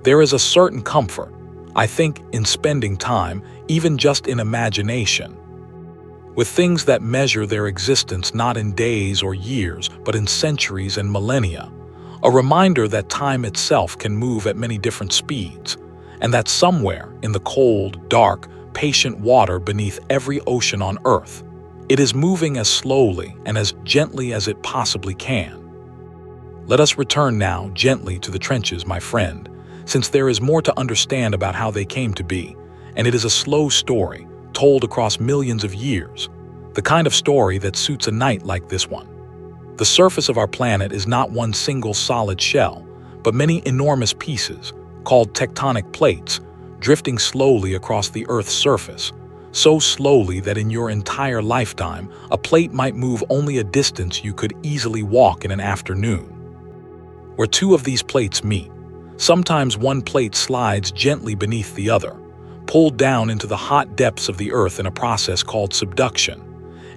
There is a certain comfort, I think, in spending time, even just in imagination, with things that measure their existence not in days or years, but in centuries and millennia, a reminder that time itself can move at many different speeds, and that somewhere in the cold, dark, patient water beneath every ocean on Earth, it is moving as slowly and as gently as it possibly can. Let us return now gently to the trenches, my friend, since there is more to understand about how they came to be, and it is a slow story, told across millions of years, the kind of story that suits a night like this one. The surface of our planet is not one single solid shell, but many enormous pieces, called tectonic plates, drifting slowly across the Earth's surface, so slowly that in your entire lifetime, a plate might move only a distance you could easily walk in an afternoon. Where two of these plates meet, sometimes one plate slides gently beneath the other, pulled down into the hot depths of the earth in a process called subduction.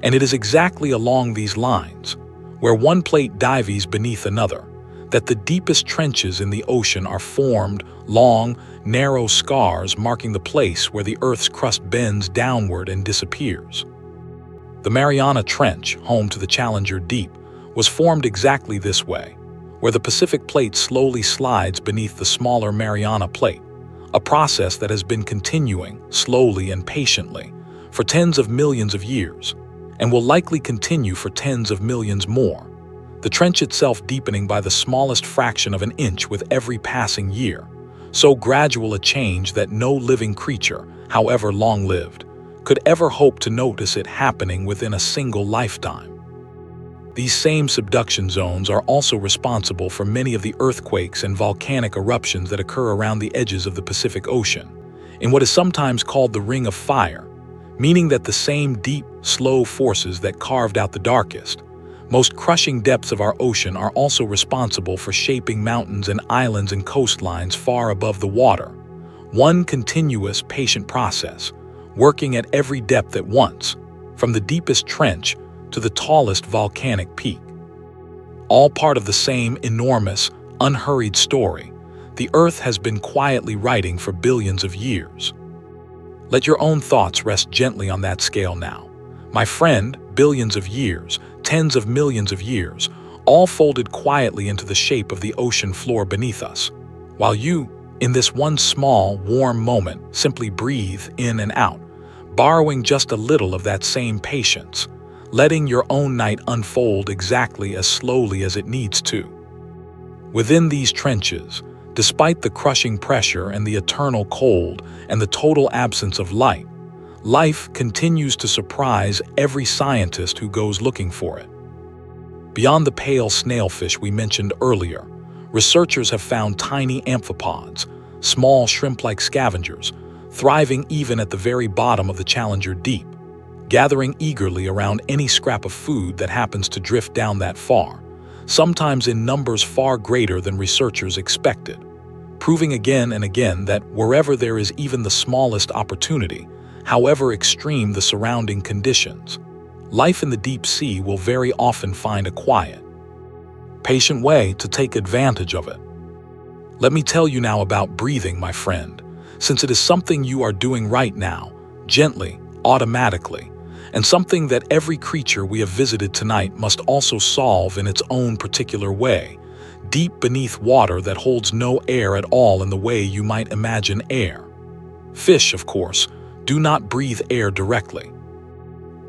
And it is exactly along these lines, where one plate dives beneath another, that the deepest trenches in the ocean are formed, long, narrow scars marking the place where the Earth's crust bends downward and disappears. The Mariana Trench, home to the Challenger Deep, was formed exactly this way, where the Pacific Plate slowly slides beneath the smaller Mariana Plate, a process that has been continuing, slowly and patiently, for tens of millions of years, and will likely continue for tens of millions more, the trench itself deepening by the smallest fraction of an inch with every passing year, so gradual a change that no living creature, however long-lived, could ever hope to notice it happening within a single lifetime. These same subduction zones are also responsible for many of the earthquakes and volcanic eruptions that occur around the edges of the Pacific Ocean, in what is sometimes called the Ring of Fire, meaning that the same deep, slow forces that carved out the darkest, most crushing depths of our ocean are also responsible for shaping mountains and islands and coastlines far above the water. One continuous, patient process, working at every depth at once, from the deepest trench to the tallest volcanic peak. All part of the same enormous, unhurried story the Earth has been quietly writing for billions of years. Let your own thoughts rest gently on that scale now. My friend, billions of years, tens of millions of years, all folded quietly into the shape of the ocean floor beneath us, while you, in this one small, warm moment, simply breathe in and out, borrowing just a little of that same patience, letting your own night unfold exactly as slowly as it needs to. Within these trenches, despite the crushing pressure and the eternal cold and the total absence of light, life continues to surprise every scientist who goes looking for it. Beyond the pale snailfish we mentioned earlier, researchers have found tiny amphipods, small shrimp-like scavengers, thriving even at the very bottom of the Challenger Deep, gathering eagerly around any scrap of food that happens to drift down that far, sometimes in numbers far greater than researchers expected, proving again and again that wherever there is even the smallest opportunity, however extreme the surrounding conditions, life in the deep sea will very often find a quiet, patient way to take advantage of it. Let me tell you now about breathing, my friend, since it is something you are doing right now, gently, automatically, and something that every creature we have visited tonight must also solve in its own particular way, deep beneath water that holds no air at all in the way you might imagine air. Fish, of course, do not breathe air directly.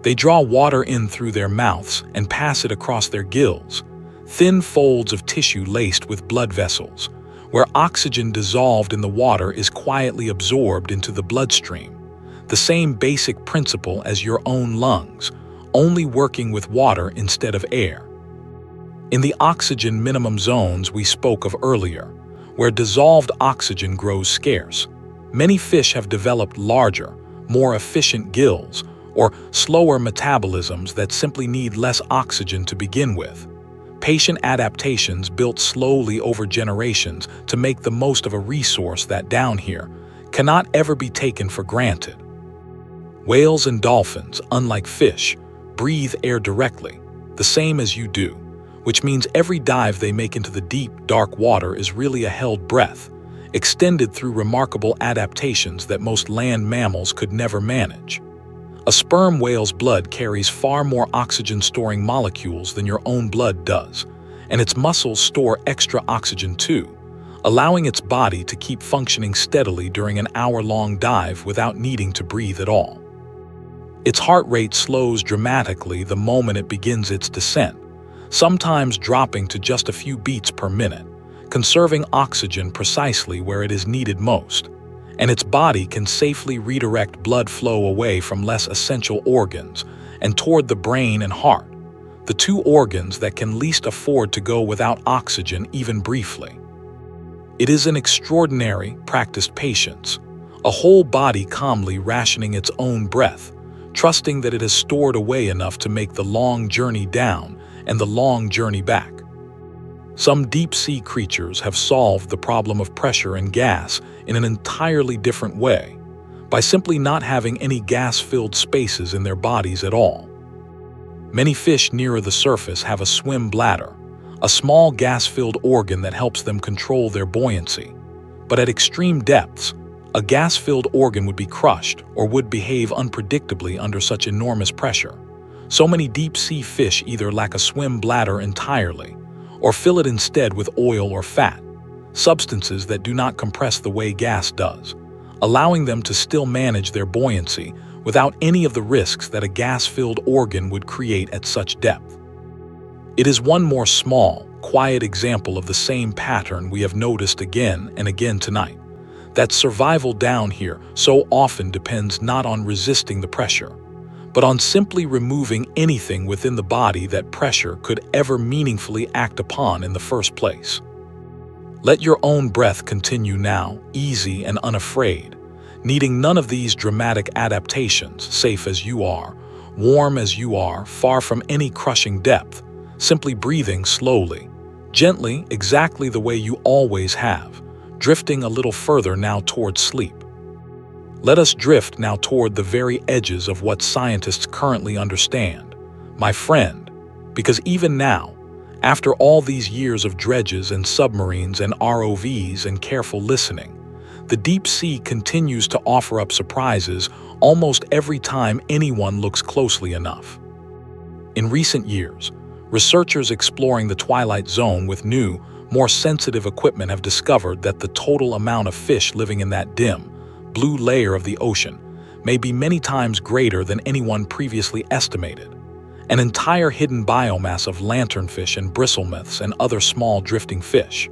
They draw water in through their mouths and pass it across their gills, thin folds of tissue laced with blood vessels, where oxygen dissolved in the water is quietly absorbed into the bloodstream. The same basic principle as your own lungs, only working with water instead of air. In the oxygen minimum zones we spoke of earlier, where dissolved oxygen grows scarce, many fish have developed larger, more efficient gills, or slower metabolisms that simply need less oxygen to begin with. Patient adaptations built slowly over generations to make the most of a resource that down here cannot ever be taken for granted. Whales and dolphins, unlike fish, breathe air directly, the same as you do, which means every dive they make into the deep, dark water is really a held breath, extended through remarkable adaptations that most land mammals could never manage. A sperm whale's blood carries far more oxygen-storing molecules than your own blood does, and its muscles store extra oxygen too, allowing its body to keep functioning steadily during an hour-long dive without needing to breathe at all. Its heart rate slows dramatically the moment it begins its descent, sometimes dropping to just a few beats per minute, conserving oxygen precisely where it is needed most, and its body can safely redirect blood flow away from less essential organs and toward the brain and heart, the two organs that can least afford to go without oxygen even briefly. It is an extraordinary, practiced patience, a whole body calmly rationing its own breath, trusting that it has stored away enough to make the long journey down and the long journey back. Some deep-sea creatures have solved the problem of pressure and gas in an entirely different way, by simply not having any gas-filled spaces in their bodies at all. Many fish nearer the surface have a swim bladder, a small gas-filled organ that helps them control their buoyancy. But at extreme depths, a gas-filled organ would be crushed or would behave unpredictably under such enormous pressure. So many deep-sea fish either lack a swim bladder entirely, or fill it instead with oil or fat, substances that do not compress the way gas does, allowing them to still manage their buoyancy without any of the risks that a gas-filled organ would create at such depth. It is one more small, quiet example of the same pattern we have noticed again and again tonight, that survival down here so often depends not on resisting the pressure, but on simply removing anything within the body that pressure could ever meaningfully act upon in the first place. Let your own breath continue now, easy and unafraid, needing none of these dramatic adaptations, safe as you are, warm as you are, far from any crushing depth, simply breathing slowly, gently, exactly the way you always have, drifting a little further now toward sleep. Let us drift now toward the very edges of what scientists currently understand, my friend, because even now, after all these years of dredges and submarines and ROVs and careful listening, the deep sea continues to offer up surprises almost every time anyone looks closely enough. In recent years, researchers exploring the Twilight Zone with new, more sensitive equipment have discovered that the total amount of fish living in that dim, blue layer of the ocean may be many times greater than anyone previously estimated. An entire hidden biomass of lanternfish and bristlemouths and other small drifting fish,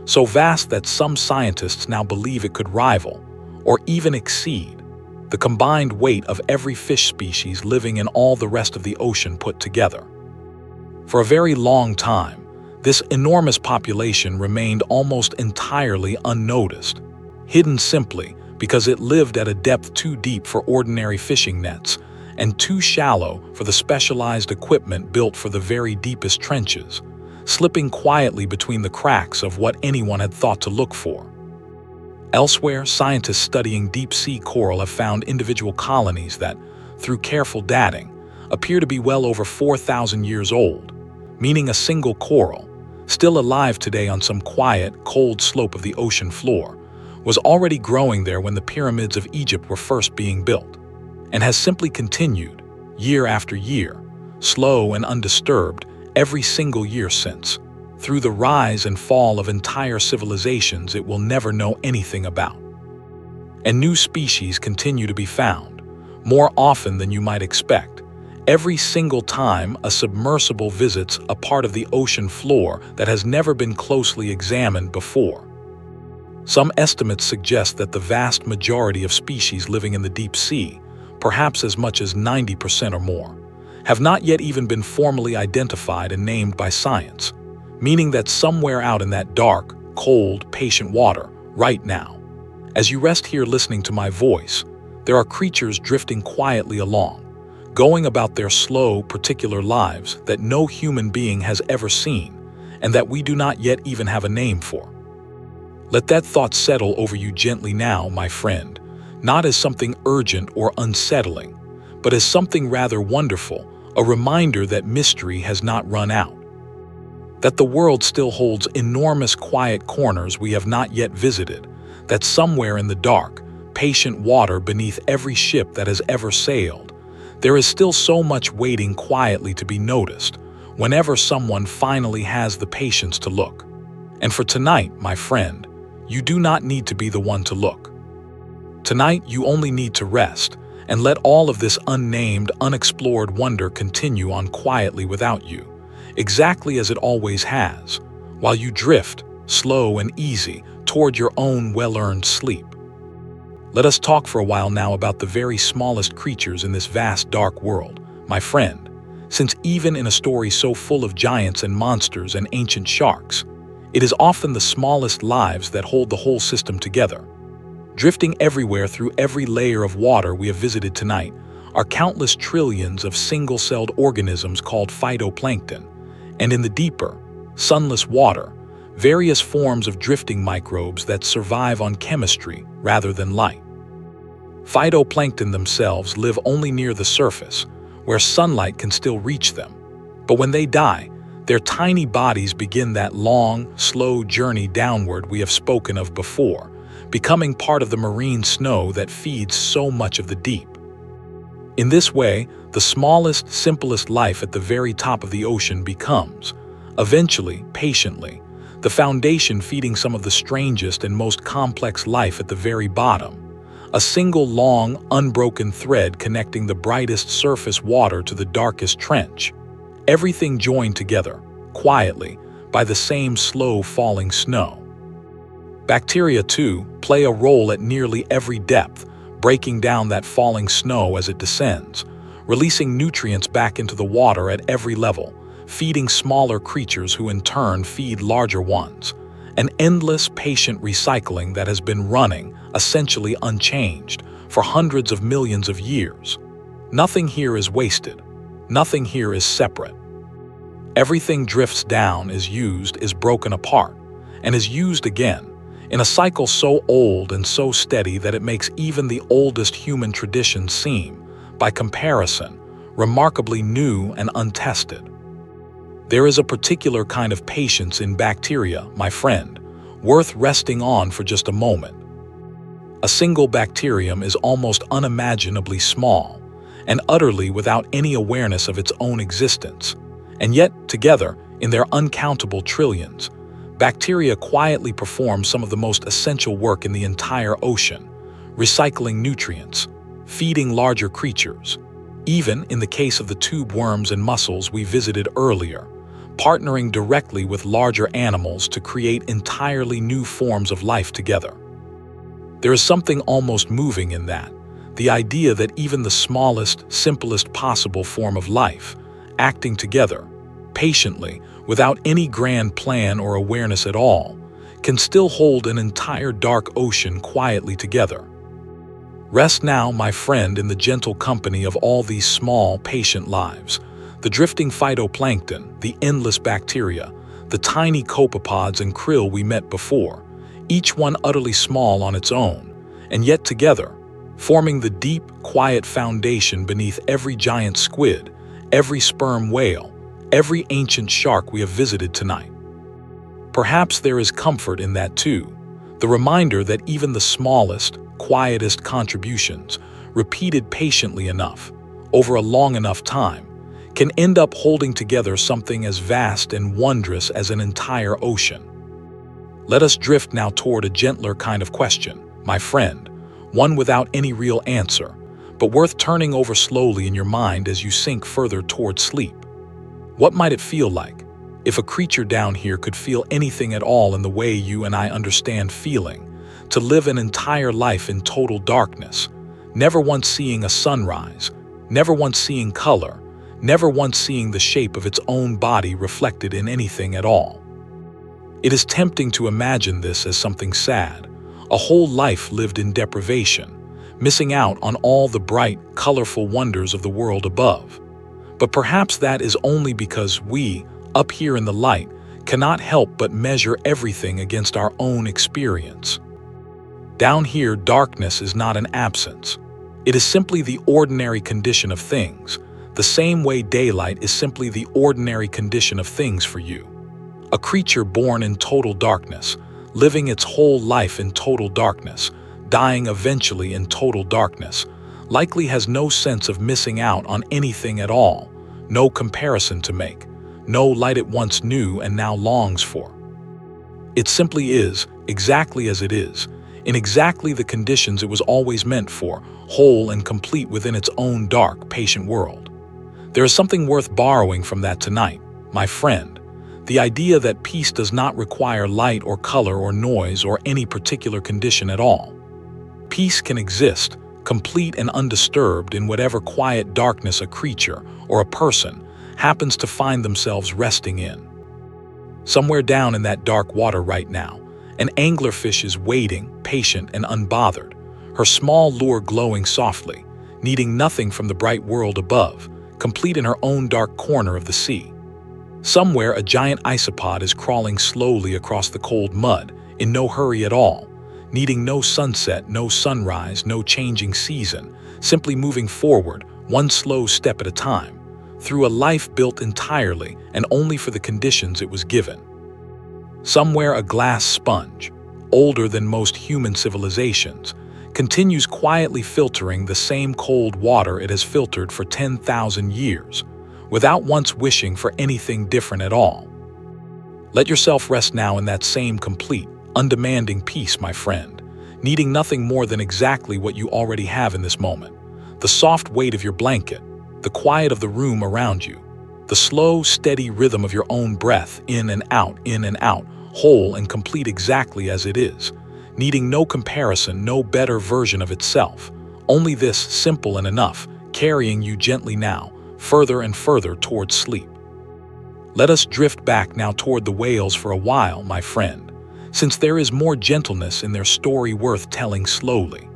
so vast that some scientists now believe it could rival, or even exceed, the combined weight of every fish species living in all the rest of the ocean put together. For a very long time, this enormous population remained almost entirely unnoticed, hidden simply because it lived at a depth too deep for ordinary fishing nets and too shallow for the specialized equipment built for the very deepest trenches, slipping quietly between the cracks of what anyone had thought to look for. Elsewhere, scientists studying deep-sea coral have found individual colonies that, through careful dating, appear to be well over 4,000 years old, meaning a single coral, still alive today on some quiet, cold slope of the ocean floor, was already growing there when the pyramids of Egypt were first being built, and has simply continued, year after year, slow and undisturbed, every single year since, through the rise and fall of entire civilizations it will never know anything about. And new species continue to be found, more often than you might expect, every single time a submersible visits a part of the ocean floor that has never been closely examined before. Some estimates suggest that the vast majority of species living in the deep sea, perhaps as much as 90% or more, have not yet even been formally identified and named by science, meaning that somewhere out in that dark, cold, patient water, right now, as you rest here listening to my voice, there are creatures drifting quietly along, going about their slow, particular lives that no human being has ever seen, and that we do not yet even have a name for. Let that thought settle over you gently now, my friend, not as something urgent or unsettling, but as something rather wonderful, a reminder that mystery has not run out. That the world still holds enormous quiet corners we have not yet visited, that somewhere in the dark, patient water beneath every ship that has ever sailed, there is still so much waiting quietly to be noticed, whenever someone finally has the patience to look. And for tonight, my friend, you do not need to be the one to look. Tonight, you only need to rest and let all of this unnamed, unexplored wonder continue on quietly without you, exactly as it always has, while you drift, slow and easy, toward your own well-earned sleep. Let us talk for a while now about the very smallest creatures in this vast dark world, my friend, since even in a story so full of giants and monsters and ancient sharks, it is often the smallest lives that hold the whole system together. Drifting everywhere through every layer of water we have visited tonight are countless trillions of single-celled organisms called phytoplankton, and in the deeper, sunless water, various forms of drifting microbes that survive on chemistry rather than light. Phytoplankton themselves live only near the surface, where sunlight can still reach them. But when they die, their tiny bodies begin that long, slow journey downward we have spoken of before, becoming part of the marine snow that feeds so much of the deep. In this way, the smallest, simplest life at the very top of the ocean becomes, eventually, patiently, the foundation feeding some of the strangest and most complex life at the very bottom, a single long, unbroken thread connecting the brightest surface water to the darkest trench, everything joined together, quietly, by the same slow falling snow. Bacteria, too, play a role at nearly every depth, breaking down that falling snow as it descends, releasing nutrients back into the water at every level, feeding smaller creatures who in turn feed larger ones. An endless, patient recycling that has been running, essentially unchanged, for hundreds of millions of years. Nothing here is wasted. Nothing here is separate. Everything drifts down, is used, is broken apart, and is used again, in a cycle so old and so steady that it makes even the oldest human traditions seem, by comparison, remarkably new and untested. There is a particular kind of patience in bacteria, my friend, worth resting on for just a moment. A single bacterium is almost unimaginably small, and utterly without any awareness of its own existence, and yet, together, in their uncountable trillions, bacteria quietly perform some of the most essential work in the entire ocean, recycling nutrients, feeding larger creatures, even in the case of the tube worms and mussels we visited earlier, partnering directly with larger animals to create entirely new forms of life together. There is something almost moving in that, the idea that even the smallest, simplest possible form of life, acting together, patiently, without any grand plan or awareness at all, can still hold an entire dark ocean quietly together. Rest now, my friend, in the gentle company of all these small, patient lives, the drifting phytoplankton, the endless bacteria, the tiny copepods and krill we met before, each one utterly small on its own, and yet together, forming the deep, quiet foundation beneath every giant squid, every sperm whale, every ancient shark we have visited tonight. Perhaps there is comfort in that too, the reminder that even the smallest, quietest contributions, repeated patiently enough, over a long enough time, can end up holding together something as vast and wondrous as an entire ocean. Let us drift now toward a gentler kind of question, my friend, one without any real answer, but worth turning over slowly in your mind as you sink further toward sleep. What might it feel like, if a creature down here could feel anything at all in the way you and I understand feeling, to live an entire life in total darkness, never once seeing a sunrise, never once seeing color, never once seeing the shape of its own body reflected in anything at all? It is tempting to imagine this as something sad, a whole life lived in deprivation, missing out on all the bright, colorful wonders of the world above. But perhaps that is only because we, up here in the light, cannot help but measure everything against our own experience. Down here, darkness is not an absence. It is simply the ordinary condition of things, the same way daylight is simply the ordinary condition of things for you. A creature born in total darkness, living its whole life in total darkness, dying eventually in total darkness, likely has no sense of missing out on anything at all, no comparison to make, no light it once knew and now longs for. It simply is, exactly as it is, in exactly the conditions it was always meant for, whole and complete within its own dark, patient world. There is something worth borrowing from that tonight, my friend, the idea that peace does not require light or color or noise or any particular condition at all. Peace can exist, complete and undisturbed, in whatever quiet darkness a creature or a person happens to find themselves resting in. Somewhere down in that dark water right now, An anglerfish is waiting, patient and unbothered, her small lure glowing softly, needing nothing from the bright world above, complete in her own dark corner of the sea. Somewhere a giant isopod is crawling slowly across the cold mud, in no hurry at all, needing no sunset, no sunrise, no changing season, simply moving forward, one slow step at a time, through a life built entirely and only for the conditions it was given. Somewhere a glass sponge, older than most human civilizations, continues quietly filtering the same cold water it has filtered for 10,000 years, without once wishing for anything different at all. Let yourself rest now in that same complete, undemanding peace, my friend, needing nothing more than exactly what you already have in this moment. The soft weight of your blanket, the quiet of the room around you, the slow, steady rhythm of your own breath in and out, whole and complete exactly as it is, needing no comparison, no better version of itself, only this simple and enough, carrying you gently now, further and further towards sleep. Let us drift back now toward the whales for a while, my friend, since there is more gentleness in their story worth telling slowly.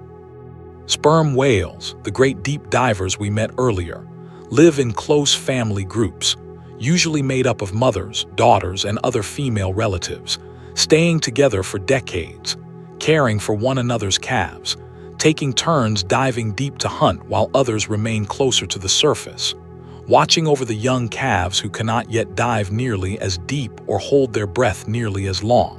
Sperm whales, the great deep divers we met earlier, live in close family groups, usually made up of mothers, daughters, and other female relatives, staying together for decades, caring for one another's calves, taking turns diving deep to hunt while others remain closer to the surface, watching over the young calves who cannot yet dive nearly as deep or hold their breath nearly as long.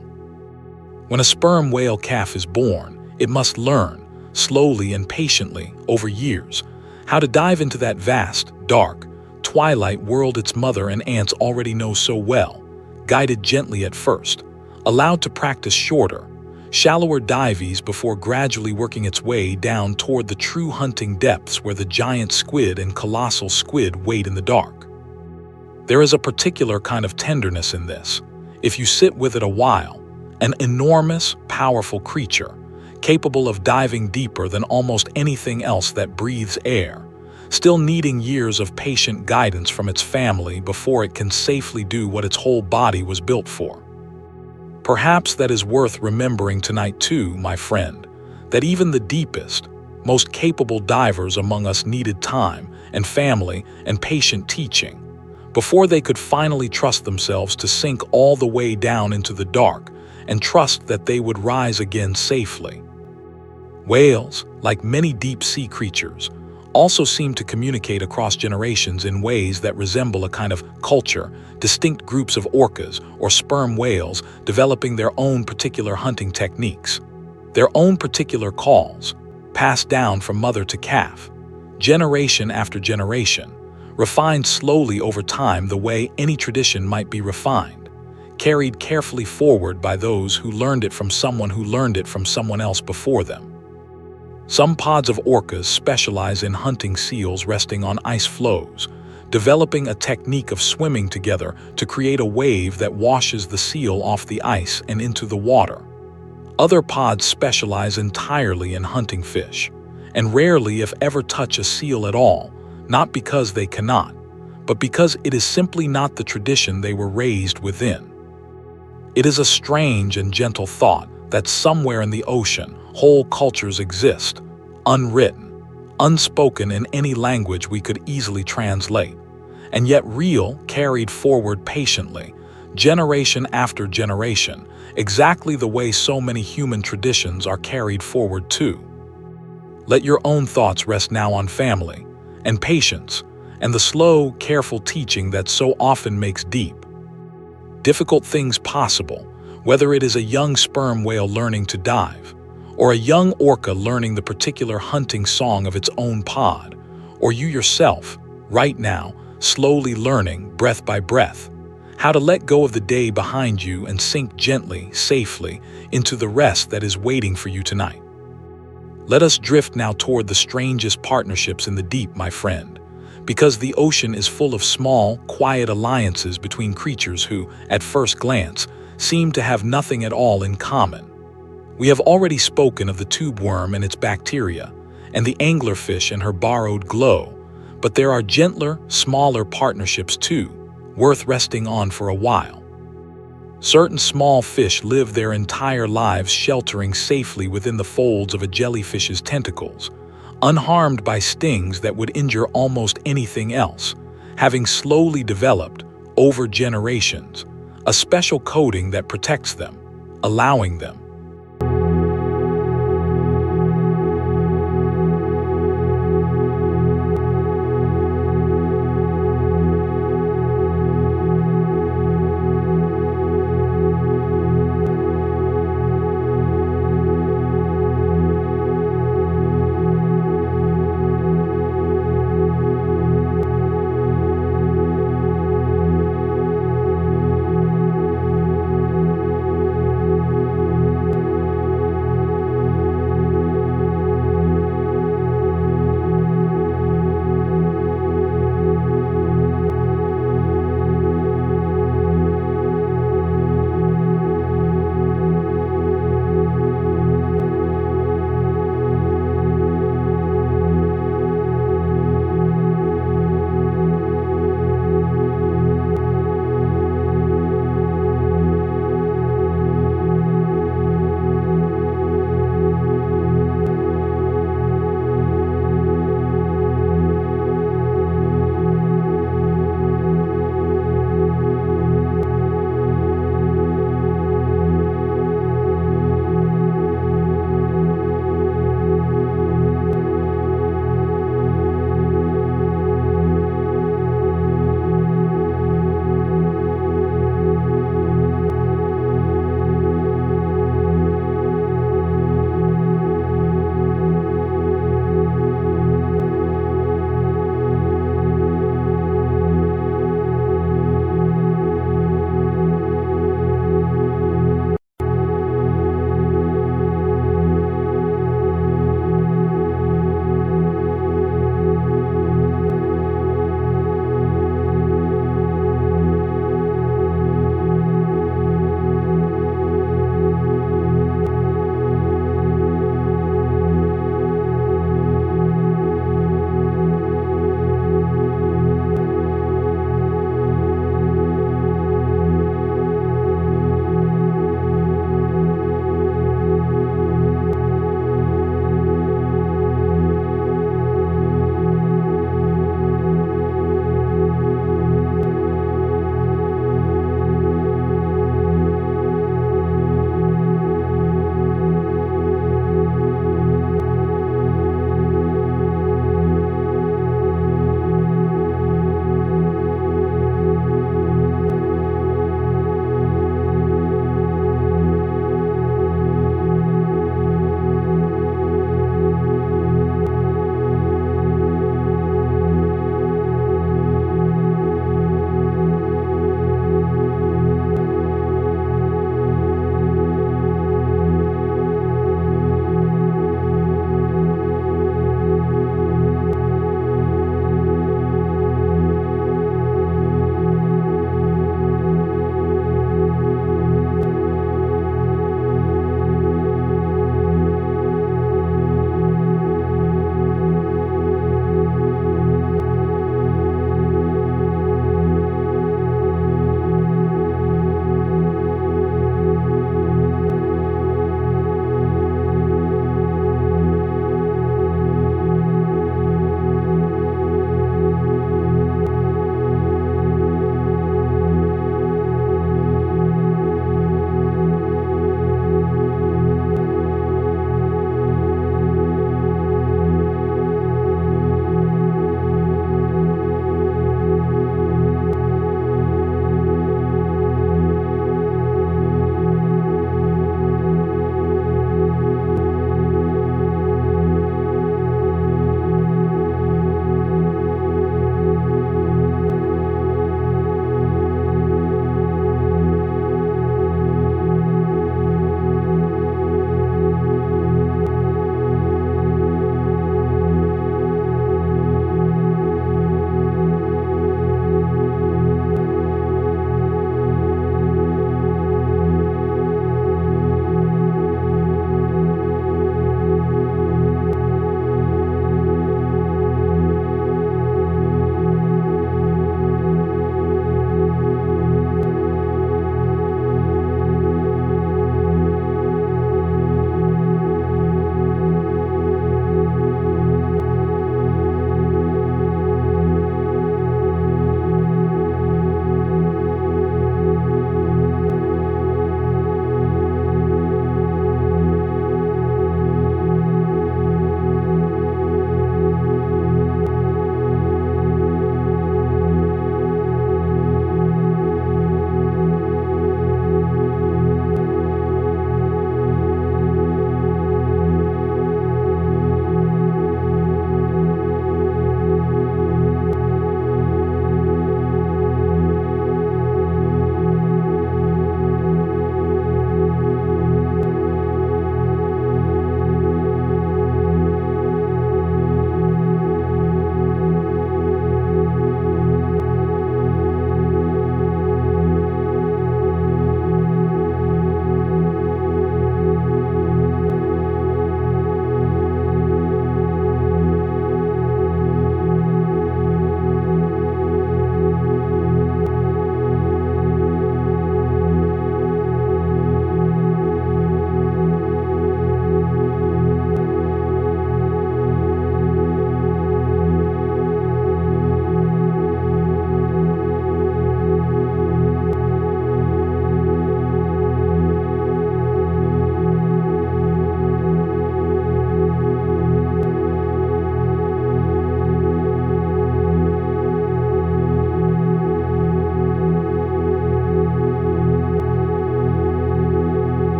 When a sperm whale calf is born, it must learn, slowly and patiently, over years, how to dive into that vast, dark, twilight world its mother and aunts already know so well, guided gently at first, allowed to practice shorter, shallower dives before gradually working its way down toward the true hunting depths where the giant squid and colossal squid wait in the dark. There is a particular kind of tenderness in this. If you sit with it a while, an enormous, powerful creature, capable of diving deeper than almost anything else that breathes air, still needing years of patient guidance from its family before it can safely do what its whole body was built for. Perhaps that is worth remembering tonight too, my friend, that even the deepest, most capable divers among us needed time and family and patient teaching before they could finally trust themselves to sink all the way down into the dark and trust that they would rise again safely. Whales, like many deep-sea creatures, also seem to communicate across generations in ways that resemble a kind of culture, distinct groups of orcas or sperm whales developing their own particular hunting techniques, their own particular calls, passed down from mother to calf, generation after generation, refined slowly over time the way any tradition might be refined, carried carefully forward by those who learned it from someone who learned it from someone else before them. Some pods of orcas specialize in hunting seals resting on ice floes, developing a technique of swimming together to create a wave that washes the seal off the ice and into the water. Other pods specialize entirely in hunting fish, and rarely if ever touch a seal at all, not because they cannot, but because it is simply not the tradition they were raised within. It is a strange and gentle thought that somewhere in the ocean, whole cultures exist, unwritten, unspoken in any language we could easily translate, and yet real, carried forward patiently, generation after generation, exactly the way so many human traditions are carried forward too. Let your own thoughts rest now on family, and patience, and the slow, careful teaching that so often makes deep, difficult things possible, whether it is a young sperm whale learning to dive, or a young orca learning the particular hunting song of its own pod, or you yourself, right now, slowly learning, breath by breath, how to let go of the day behind you and sink gently, safely, into the rest that is waiting for you tonight. Let us drift now toward the strangest partnerships in the deep, my friend, because the ocean is full of small, quiet alliances between creatures who, at first glance, seem to have nothing at all in common. We have already spoken of the tube worm and its bacteria, and the anglerfish and her borrowed glow, but there are gentler, smaller partnerships too, worth resting on for a while. Certain small fish live their entire lives sheltering safely within the folds of a jellyfish's tentacles, unharmed by stings that would injure almost anything else, having slowly developed, over generations, a special coating that protects them, allowing them